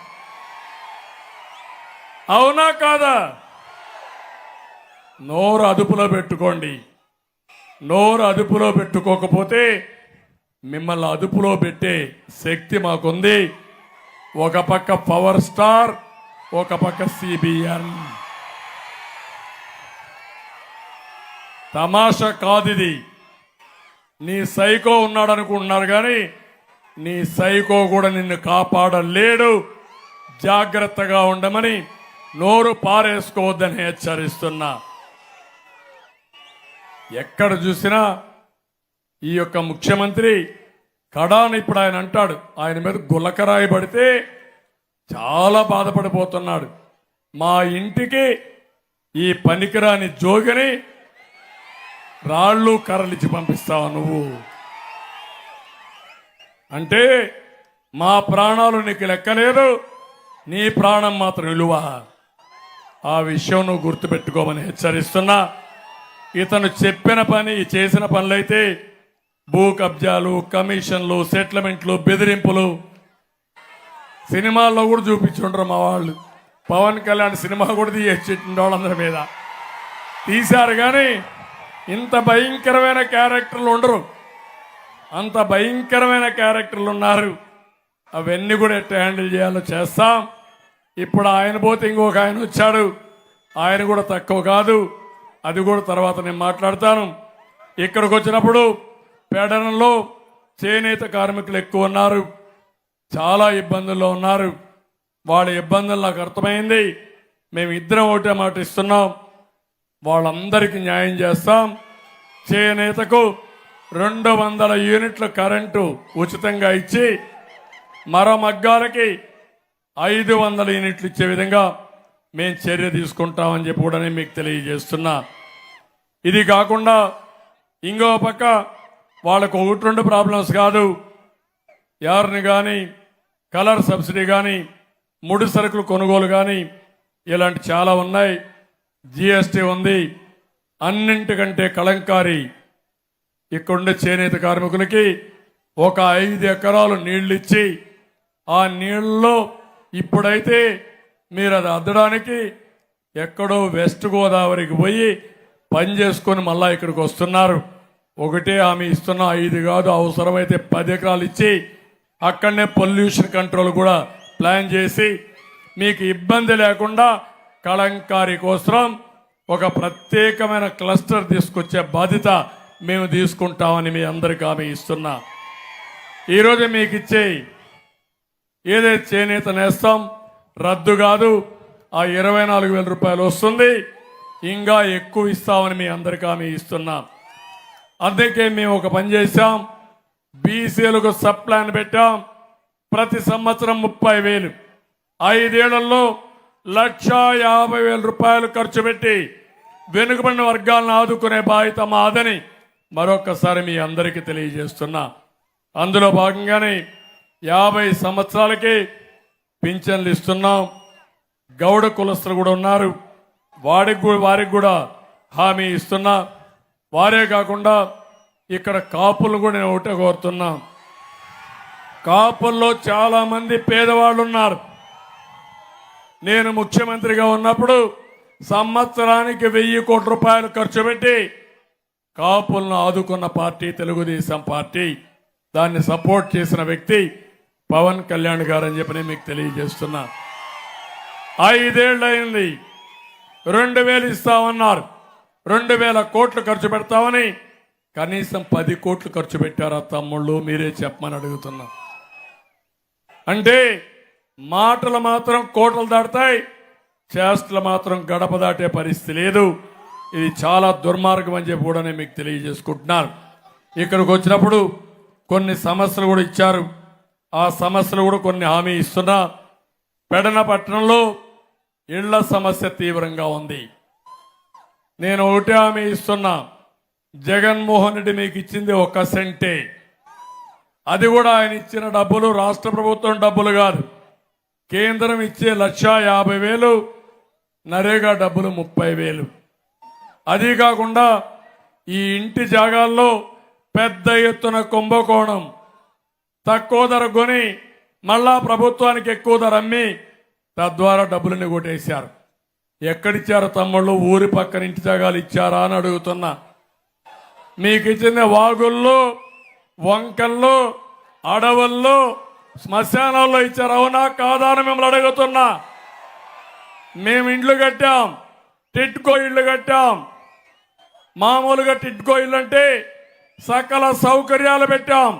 అవునా కాదా? నోరు అదుపులో పెట్టుకోండి. నోరు అదుపులో పెట్టుకోకపోతే మిమ్మల్ని అదుపులో పెట్టే శక్తి మాకుంది. ఒక పక్క పవర్ స్టార్, ఒక పక్క సిబిఎన్. తమాషా కాదిది. నీ సైకో ఉన్నాడు అనుకుంటున్నారు, కానీ నీ సైకో కూడా నిన్ను కాపాడలేడు. జాగ్రత్తగా ఉండమని, నోరు పారేసుకోవద్దని హెచ్చరిస్తున్నా. ఎక్కడ చూసినా ఈ యొక్క ముఖ్యమంత్రి కడాని ఇప్పుడు ఆయన అంటాడు, ఆయన మీద గులకరాయి పడితే చాలా బాధపడిపోతున్నాడు. మా ఇంటికి ఈ పనికిరాని జోగిని రాళ్ళు కర్రలిచ్చి పంపిస్తావా నువ్వు అంటే? మా ప్రాణాలు నీకు లెక్కలేదు, నీ ప్రాణం మాత్రం విలువ. ఆ విషయం నువ్వు గుర్తుపెట్టుకోమని హెచ్చరిస్తున్నా. ఇతను చెప్పిన పని, చేసిన పనులైతే భూ కబ్జాలు, కమిషన్లు, సెటిల్మెంట్లు, బెదిరింపులు సినిమాల్లో కూడా చూపించుంటారు మా వాళ్ళు. పవన్ కళ్యాణ్ సినిమా కూడా తీసేట్టిండు వాళ్ళందరి మీద తీశారు, కానీ ఇంత భయంకరమైన క్యారెక్టర్లు ఉండరు. అంత భయంకరమైన క్యారెక్టర్లు ఉన్నారు. అవన్నీ కూడా ఎట్లా హ్యాండిల్ చేయాలో చేస్తాం. ఇప్పుడు ఆయన పోతే ఇంకొక ఆయన వచ్చాడు, ఆయన కూడా తక్కువ కాదు. అది కూడా తర్వాత నేను మాట్లాడతాను. ఇక్కడికి వచ్చినప్పుడు పేడనంలో చేనేత కార్మికులు ఎక్కువ ఉన్నారు, చాలా ఇబ్బందుల్లో ఉన్నారు. వాళ్ళ ఇబ్బందులు నాకు అర్థమైంది. మేము ఇద్దరం ఒకటే మాట ఇస్తున్నాం, వాళ్ళందరికీ న్యాయం చేస్తాం. చేనేతకు 200 యూనిట్ల కరెంటు ఉచితంగా ఇచ్చి మరో మగ్గాలకి 500 యూనిట్లు ఇచ్చే విధంగా మేము చర్య తీసుకుంటామని చెప్పి కూడా నేను మీకు తెలియజేస్తున్నా. ఇది కాకుండా ఇంకో పక్క వాళ్ళకు 1-2 ప్రాబ్లమ్స్ కాదు, యార్ని కానీ, కలర్ సబ్సిడీ కానీ, ముడి సరుకులు కొనుగోలు కానీ, ఇలాంటి చాలా ఉన్నాయి. జిఎస్టీ ఉంది. అన్నింటికంటే కళంకారి ఇక్కడుండే చేనేత కార్మికులకి ఒక 5 ఎకరాలు నీళ్ళు ఇచ్చి ఆ నీళ్ళలో ఇప్పుడైతే మీరు అది అద్దడానికి ఎక్కడో వెస్ట్ గోదావరికి పోయి పని చేసుకొని మళ్ళా ఇక్కడికి వస్తున్నారు. ఒకటే హామీ ఇస్తున్నా, 5 కాదు, అవసరమైతే 10 ఎకరాలు ఇచ్చి అక్కడనే పొల్యూషన్ కంట్రోల్ కూడా ప్లాన్ చేసి మీకు ఇబ్బంది లేకుండా కలంకారీ కోసం ఒక ప్రత్యేకమైన క్లస్టర్ తీసుకొచ్చే బాధ్యత మేము తీసుకుంటామని మీ అందరికీ హామీ ఇస్తున్నా. ఈరోజు మీకు ఇచ్చే ఏదైతే చేనేత నేస్తాం రద్దు కాదు, ఆ 24,000 రూపాయలు వస్తుంది, ఇంకా ఎక్కువ ఇస్తామని మీ అందరికీ హామీ ఇస్తున్నాం. అందుకే మేము ఒక పని చేశాం, బీసీలకు సబ్ ప్లాన్ పెట్టాం. ప్రతి సంవత్సరం 30,000, 5 ఏళ్లలో 1,50,000 రూపాయలు ఖర్చు పెట్టి వెనుకబడిన వర్గాలను ఆదుకునే బాధ్యత మాదని మరొకసారి మీ అందరికీ తెలియజేస్తున్నా. అందులో భాగంగానే 50 సంవత్సరాలకి పింఛన్లు ఇస్తున్నాం. గౌడ కులస్తులు కూడా ఉన్నారు, వారికి కూడా హామీ ఇస్తున్నా. వారే కాకుండా ఇక్కడ కాపులు కూడా నేను ఒకటే కోరుతున్నా. కాపుల్లో చాలా మంది పేదవాళ్ళు ఉన్నారు. నేను ముఖ్యమంత్రిగా ఉన్నప్పుడు సంవత్సరానికి 1,000 కోట్ల రూపాయలు ఖర్చు పెట్టి కాపులను ఆదుకున్న పార్టీ తెలుగుదేశం పార్టీ. దాన్ని సపోర్ట్ చేసిన వ్యక్తి పవన్ కళ్యాణ్ గారు అని చెప్పి మీకు తెలియజేస్తున్నా. 5 ఏళ్ళు అయింది, 2,000 ఇస్తామన్నారు, 2,000 కోట్లు ఖర్చు పెడతామని కనీసం 10 కోట్లు ఖర్చు పెట్టారా తమ్ముళ్ళు? మీరే చెప్పమని అడుగుతున్నా. అంటే మాటలు మాత్రం కోటలు దాటుతాయి, చేష్టలు మాత్రం గడప దాటే పరిస్థితి లేదు. ఇది చాలా దుర్మార్గం అని చెప్పి కూడా నేను మీకు తెలియజేసుకుంటున్నాను. ఇక్కడికి వచ్చినప్పుడు కొన్ని సమస్యలు కూడా ఇచ్చారు, ఆ సమస్యలు కూడా కొన్ని హామీ ఇస్తున్నా. పెడన పట్టణంలో ఇళ్ల సమస్య తీవ్రంగా ఉంది. నేను ఒకటే హామీ ఇస్తున్నా, జగన్మోహన్ రెడ్డి మీకు ఇచ్చింది 1 సెంటే. అది కూడా ఆయన ఇచ్చిన డబ్బులు రాష్ట్ర ప్రభుత్వం డబ్బులు కాదు, కేంద్రం ఇచ్చే 1,50,000, నరేగా డబ్బులు 30,000. అది కాకుండా ఈ ఇంటి జాగాల్లో పెద్ద ఎత్తున కుంభకోణం, తక్కువ ధర కొని మళ్ళా ప్రభుత్వానికి ఎక్కువ ధర అమ్మి తద్వారా డబ్బులని కొట్టేశారు. ఎక్కడిచ్చారు తమ్ముళ్ళు? ఊరి పక్కన ఇంటి జాగాలు ఇచ్చారా అని అడుగుతున్నా. మీకు ఇచ్చిన వాగుల్లో, వంకల్లో, అడవుల్లో, శ్మశానాల్లో ఇచ్చారు, అవునా కాదా అని మిమ్మల్ని అడుగుతున్నా. మేము ఇండ్లు కట్టాం, టిట్కో ఇళ్లు కట్టాం. మామూలుగా టిట్కో ఇల్లు అంటే సకల సౌకర్యాలు పెట్టాం,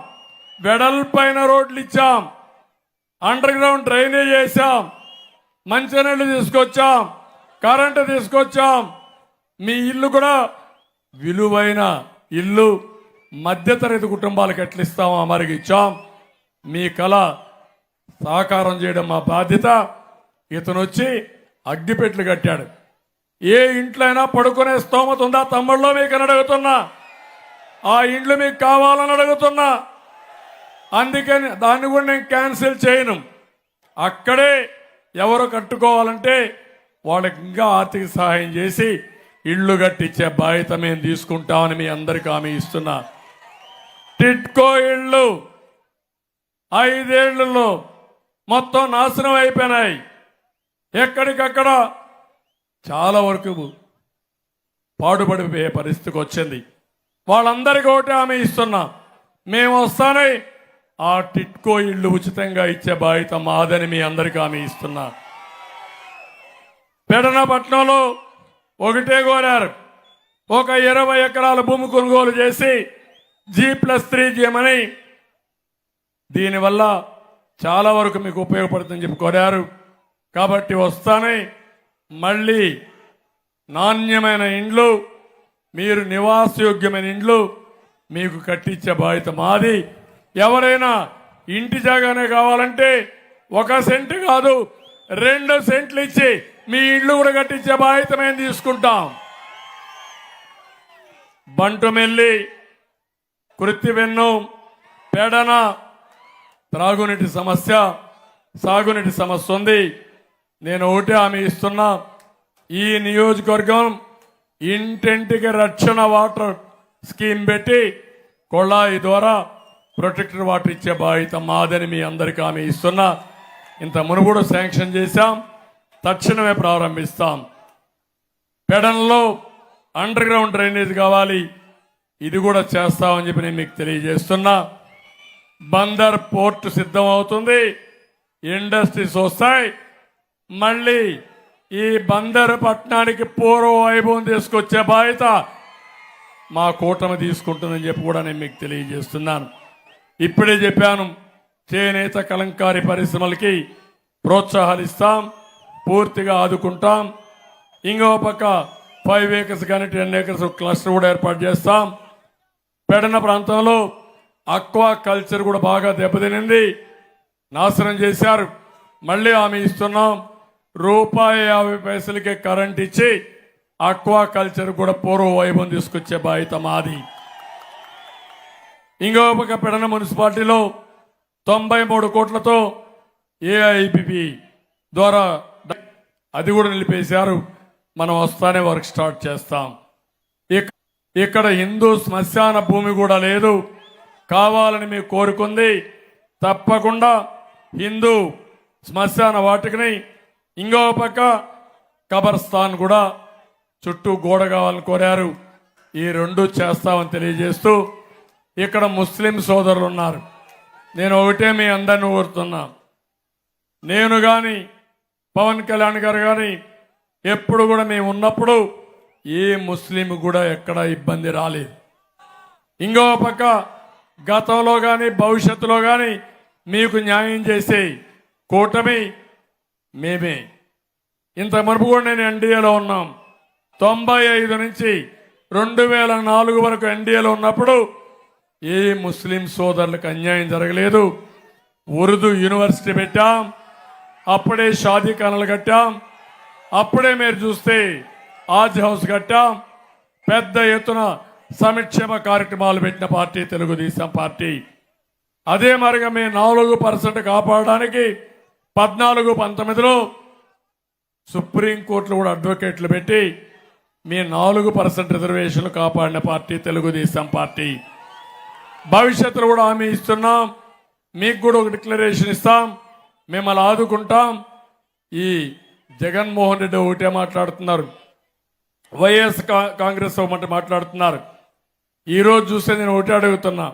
వెడల్పైన రోడ్లు ఇచ్చాం, అండర్ గ్రౌండ్ డ్రైనేజ్ చేశాం, మంచినీళ్ళు తీసుకొచ్చాం, కరెంటు తీసుకొచ్చాం. మీ ఇల్లు కూడా విలువైన ఇల్లు మధ్యతరగతి కుటుంబాలకు ఎట్లా ఇస్తామో మరికి ఇచ్చాం. మీ కళ సాకారం చేయడం మా బాధ్యత. ఇతను వచ్చి అగ్గిపెట్లు కట్టాడు. ఏ ఇంట్లో అయినా పడుకునే స్తోమత ఉందా తమ్ముళ్ళో మీకు అని అడుగుతున్నా. ఆ ఇండ్లు మీకు కావాలని అడుగుతున్నా. అందుకని దాన్ని కూడా నేను క్యాన్సిల్ చేయను. అక్కడే ఎవరు కట్టుకోవాలంటే వాళ్ళకి ఇంకా ఆర్థిక సహాయం చేసి ఇళ్ళు కట్టించే బాధ్యత మేము తీసుకుంటామని మీ అందరికీ హామీ ఇస్తున్నా. టిట్కో ఇళ్ళు 5 ఏళ్లలో మొత్తం నాశనం అయిపోయినాయి. ఎక్కడికక్కడ చాలా వరకు పాడుపడిపోయే పరిస్థితికి వచ్చింది. వాళ్ళందరికీ ఒకటి హామీ ఇస్తున్నా, మేము వస్తానే ఆ టిట్కో ఇళ్ళు ఉచితంగా ఇచ్చే బాధ్యత మాదని మీ అందరికీ హామీ ఇస్తున్నా. పెడనపట్నంలో ఒకటే కోరారు, ఒక 20 ఎకరాల భూమి కొనుగోలు చేసి G+3 చేయమని. దీనివల్ల చాలా వరకు మీకు ఉపయోగపడుతుందని చెప్పి కోరారు. కాబట్టి వస్తానే మళ్ళీ నాణ్యమైన ఇండ్లు, మీరు నివాసయోగ్యమైన ఇండ్లు మీకు కట్టించే బాధ్యత మాది. ఎవరైనా ఇంటి జాగానే కావాలంటే 1 సెంటు కాదు 2 సెంట్లు ఇచ్చి మీ ఇల్లు కూడా కట్టించే బాధ్యత మేము తీసుకుంటాం. బంటుమెల్లి, కృత్తివెన్ను, పెడన త్రాగునీటి సమస్య, సాగునీటి సమస్య ఉంది. నేను ఒకటే హామీ ఇస్తున్నా, ఈ నియోజకవర్గం ఇంటింటికి రక్షణ వాటర్ స్కీమ్ పెట్టి కొళాయి ద్వారా ప్రొటెక్టెడ్ వాటర్ ఇచ్చే బాధ్యత మాదని మీ అందరికీ హామీ ఇస్తున్నా. ఇంత మునుగోడు శాంక్షన్ చేశాం, తక్షణమే ప్రారంభిస్తాం. పెడన్లో అండర్ గ్రౌండ్ డ్రైనేజ్ కావాలి, ఇది కూడా చేస్తామని చెప్పి నేను మీకు తెలియజేస్తున్నా. బందర్ పోర్టు సిద్ధం అవుతుంది, ఇండస్ట్రీస్ వస్తాయి. మళ్ళీ ఈ బందర్ పట్టణానికి పూర్వ వైభవం తీసుకొచ్చే బాధ్యత మా కూటమి తీసుకుంటుందని చెప్పి కూడా నేను మీకు తెలియజేస్తున్నాను. ఇప్పుడే చెప్పాను, చేనేత కలంకారీ పరిశ్రమలకి ప్రోత్సాహాలు ఇస్తాం, పూర్తిగా ఆదుకుంటాం. ఇంకో పక్క 5 acres కానీ 10 acres క్లస్టర్ కూడా ఏర్పాటు చేస్తాం. పెడన ప్రాంతంలో అక్వా కల్చర్ కూడా బాగా దెబ్బతినింది, నాశనం చేశారు. మళ్ళీ హామీ ఇస్తున్నాం, ₹50 కరెంట్ ఇచ్చి అక్వా కల్చర్ కూడా పూర్వ వైభవం తీసుకొచ్చే బాధ్యత మాది. ఇంకో పక్క పెడన మున్సిపాలిటీలో 93 కోట్లతో ఏఐపిపి ద్వారా అది కూడా నిలిపేశారు. మనం వస్తానే వర్క్ స్టార్ట్ చేస్తాం. ఇక్కడ హిందూ శ్మశాన భూమి కూడా లేదు, కావాలని మీకు కోరుకుంది. తప్పకుండా హిందూ శ్మశాన వాటికని, ఇంకో పక్క కబర్స్థాన్ కూడా చుట్టూ గోడ కావాలని కోరారు. ఈ రెండు చేస్తామని తెలియజేస్తూ, ఇక్కడ ముస్లిం సోదరులు ఉన్నారు. నేను ఒకటే మీ అందరిని కోరుతున్నా, నేను కానీ పవన్ కళ్యాణ్ గారు కానీ ఎప్పుడు కూడా మేము ఉన్నప్పుడు ఏ ముస్లిం కూడా ఎక్కడ ఇబ్బంది రాలేదు. ఇంకో పక్క గతంలో కానీ భవిష్యత్తులో కానీ మీకు న్యాయం చేసే కూటమి మేమే. ఇంత మరుపు కూడా నేను ఎన్డీఏలో ఉన్నాం. 95 నుంచి 2004 వరకు ఎన్డీఏలో ఉన్నప్పుడు ఏ ముస్లిం సోదరులకు అన్యాయం జరగలేదు. ఉర్దూ యూనివర్సిటీ పెట్టాం, అప్పుడే షాదీ ఖానాలు కట్టాం, అప్పుడే మీరు చూస్తే ఆజ్ హౌస్ కట్టాం. పెద్ద ఎత్తున సంక్షేమ కార్యక్రమాలు పెట్టిన పార్టీ తెలుగుదేశం పార్టీ. అదే మరిగా మీ 4% కాపాడడానికి 14-19లో సుప్రీంకోర్టులో కూడా అడ్వకేట్లు పెట్టి మీ 4% రిజర్వేషన్లు కాపాడిన పార్టీ తెలుగుదేశం పార్టీ. భవిష్యత్తులో కూడా హామీ ఇస్తున్నాం, మీకు కూడా ఒక డిక్లరేషన్ ఇస్తాం, మిమ్మల్ని ఆదుకుంటాం. ఈ జగన్మోహన్ రెడ్డి ఒకటే మాట్లాడుతున్నారు, వైఎస్ కాంగ్రెస్ ఒకటి మాట్లాడుతున్నారు. ఈరోజు చూస్తే నేను ఒకటి అడుగుతున్నా,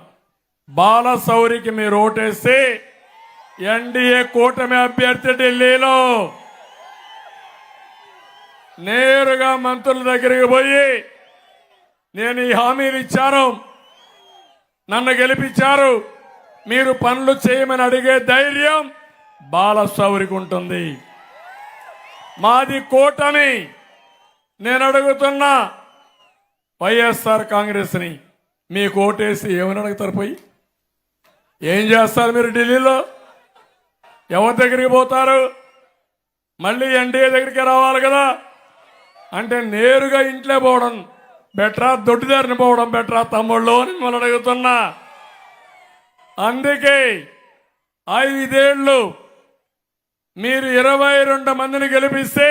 బాలశౌరికి మీరు ఓటేస్తే ఎన్డీఏ కూటమి అభ్యర్థి ఢిల్లీలో నేరుగా మంత్రుల దగ్గరికి పోయి నేను ఈ హామీలు ఇచ్చాను, నన్ను గెలిపించారు, మీరు పనులు చేయమని అడిగే ధైర్యం బాలశౌరికి ఉంటుంది. మాది కూటమి. నేను అడుగుతున్నా వైఎస్ఆర్ కాంగ్రెస్ని, మీకు ఓటేసి ఏమని అడుగుతారు? పోయి ఏం చేస్తారు మీరు? ఢిల్లీలో ఎవరి దగ్గరికి పోతారు? మళ్ళీ ఎన్డీఏ దగ్గరికి రావాలి కదా. అంటే నేరుగా ఇంట్లో పోవడం బెటరా, దొడ్డిదారిని పోవడం బెటరా తమ్ముళ్ళు అని మిమ్మల్ని అడుగుతున్నా. అందుకే 5 ఏళ్ళు మీరు 22 మందిని గెలిపిస్తే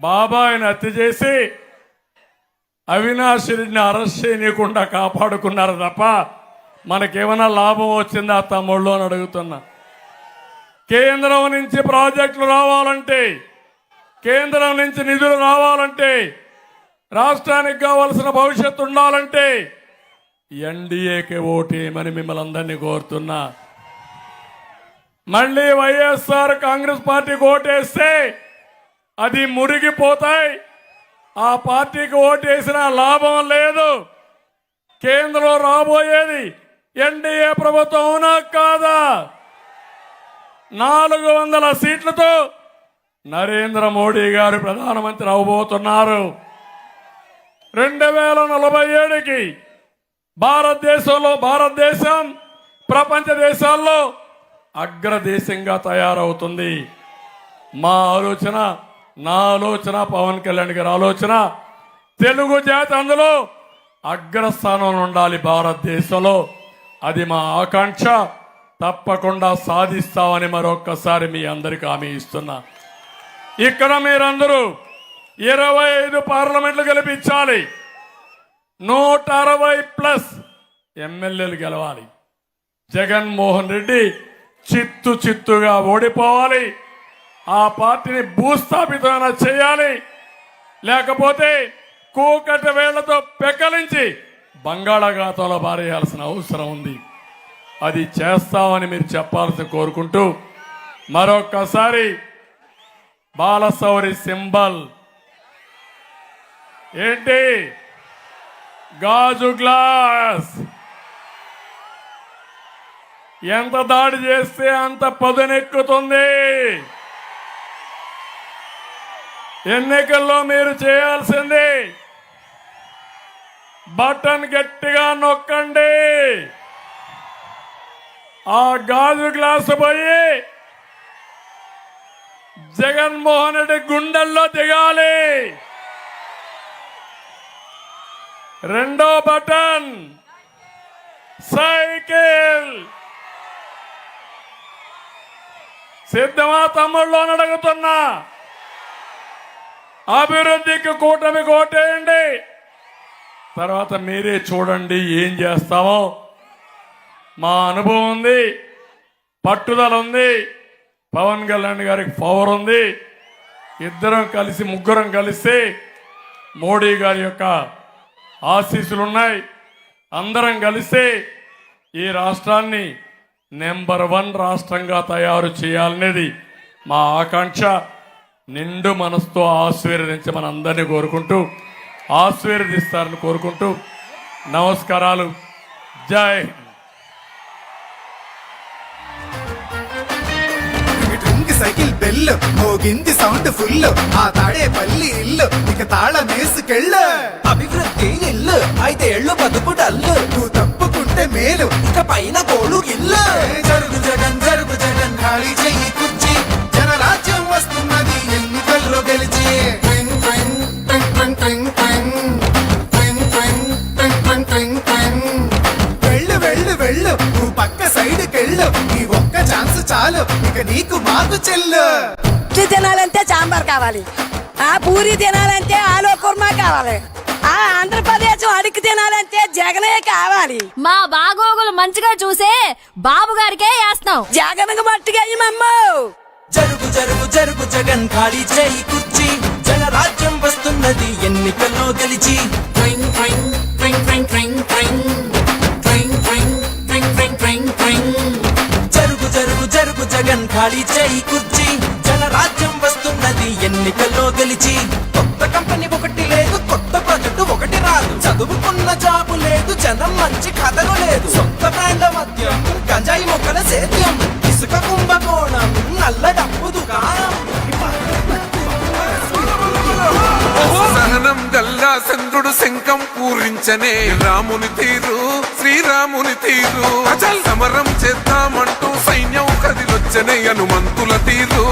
బాబాయిని హత్య చేసి అవినాష్ రెడ్డిని అరెస్ట్ చేయకుండా కాపాడుకున్నారు తప్ప మనకేమైనా లాభం వచ్చిందా తమ్ముళ్ళు అని అడుగుతున్నా. కేంద్రం నుంచి ప్రాజెక్టులు రావాలంటే, కేంద్రం నుంచి నిధులు రావాలంటే, రాష్ట్రానికి కావాల్సిన భవిష్యత్తు ఉండాలంటే ఎన్డీఏకి ఓటేయమని మిమ్మల్ని అందరినీ కోరుతున్నా. మళ్ళీ వైఎస్ఆర్ కాంగ్రెస్ పార్టీకి ఓటేస్తే అది మురిగిపోతాయి. ఆ పార్టీకి ఓటేసిన లాభం లేదు. కేంద్రంలో రాబోయేది ఎన్డీఏ ప్రభుత్వం, అవునా కాదా? 400 సీట్లతో నరేంద్ర మోడీ గారు ప్రధానమంత్రి అవబోతున్నారు. 2047కి భారతదేశం ప్రపంచ దేశాల్లో అగ్రదేశంగా తయారవుతుంది. మా ఆలోచన, నా ఆలోచన, పవన్ కళ్యాణ్ గారి ఆలోచన, తెలుగు జాతి అందులో అగ్రస్థానంలో ఉండాలి భారతదేశంలో. అది మా ఆకాంక్ష. తప్పకుండా సాధిస్తామని మరొక్కసారి మీ అందరికీ హామీ ఇస్తున్నా. ఇక్కడ మీరందరూ 25 పార్లమెంట్లు గెలిపించాలి. 160+ ఎమ్మెల్యేలు గెలవాలి. జగన్మోహన్ రెడ్డి చిత్తుగా ఓడిపోవాలి. ఆ పార్టీని భూస్థాపితమైన చేయాలి. లేకపోతే కూకటి వేళ్లతో పెకలించి బంగాళాఖాతంలో పారేయాల్సిన అవసరం ఉంది. అది చేస్తామని మీరు చెప్పాల్సి కోరుకుంటూ మరొక్కసారి బాలశౌరి సింబల్ ఏంటి? గాజు గ్లాస్. ఎంత దాడి చేస్తే అంత పదునెక్కుతుంది. ఎన్నికల్లో మీరు చేయాల్సింది బటన్ గట్టిగా నొక్కండి. ఆ గాజు గ్లాసు పోయి జగన్మోహన్ రెడ్డి గుండెల్లో దిగాలి. రెండో బటన్ సైకిల్. సిద్ధమా తమ్ముళ్ళు అని అడుగుతున్నా. అభివృద్ధికి కూటమి కోటేయండి. తర్వాత మీరే చూడండి ఏం చేస్తామో. మా అనుభవం ఉంది, పట్టుదల ఉంది, పవన్ కళ్యాణ్ గారికి పవర్ ఉంది. ఇద్దరం కలిసి ముగ్గురం కలిసి మోడీ గారి యొక్క ఆశీస్సులున్నాయి. అందరం కలిసి ఈ రాష్ట్రాన్ని నెంబర్ 1 రాష్ట్రంగా తయారు చేయాలనేది మా ఆకాంక్ష. నిండు మనసుతో ఆశీర్వదించమని అందరినీ కోరుకుంటూ, ఆశీర్వదిస్తారని కోరుకుంటూ నమస్కారాలు. జై హింద్. సైకిల్ బెల్ మోగింది సౌండ్ ఫుల్. ఆ తాడే పల్లి ఇల్లు ఇక తాళ మేసుకెళ్ళు. అభివృద్ధి ఇల్లు 5 ఏళ్ళు బతుకు డల్లు. నువ్వు తప్పుకుంటే మేలు ఇక పైన కోలు ఇల్లు. జరుగు జగన్ ఖాళీ చెయ్యి కుర్చీ. జనరాజ్యం వస్తున్నది ఎన్నికల్లో గెలిచి. ట్వింగ్ ట్వింగ్ ట్వింగ్ ట్వింగ్ ట్వింగ్ ట్వింగ్ ట్వింగ్ ట్వింగ్ ట్వింగ్ ట్వింగ్. వెళ్ళు వెళ్ళు వెళ్ళు నువ్వు పక్క సైడ్ కెళ్ళు. ఈ ఒక్క ఛాన్స్ చాలు ఇక నీకు మాకు చెల్లు. ఇడ్లీ తినాలంటే సాంబార్ కావాలి. ఆ పూరి తినాలంటే ఆలు కుర్మా కావాలి. ఆ ఆంధ్రప్రదేశ్ అడిగి తినాలంటే జగనే కావాలి. మా బాగోగులు మంచిగా చూసే బాబు గారికే వేస్తాం. జగన్ మట్టుగా మమ్మ. జరుగు జగన్ ఖాళీ చేయి కుర్చీ. జనరాజ్యం వస్తున్నది ఎన్నికల్లో గెలిచి. ట్వింగ్ ట్వింగ్ ట్వింగ్ ట్వింగ్ ట్వింగ్ ట్వింగ్ ట్వింగ్ ట్వింగ్ ట్వింగ్ ట్వింగ్ ట్వింగ్. జరుగు జగన్ ఖాళీ చేయి కుర్చీ. జనరాజ్యం వస్తున్నది ఎన్నికల్లో గెలిచి. కొత్త కంపెనీ ఒకటి లేదు, కొత్త ప్రాజెక్టు ఒకటి రాదు. చదువుకున్న జాబు లేదు, జనం మంచి కథను లేదు. సొంత బ్రాండ్ మద్యం, గంజాయి మొక్కల సేద్యం, ఇసుక కుంభకోణం, నల్ల డబ్బు దుకాణం. సహనం గల్లా చంద్రుడు శంఖం పూరించనే రాముని తీరు శ్రీరాముని తీరు. అచల్ సమరం చేద్దామంటూ సైన్యం కదిలొచ్చనే హనుమంతుల తీరు.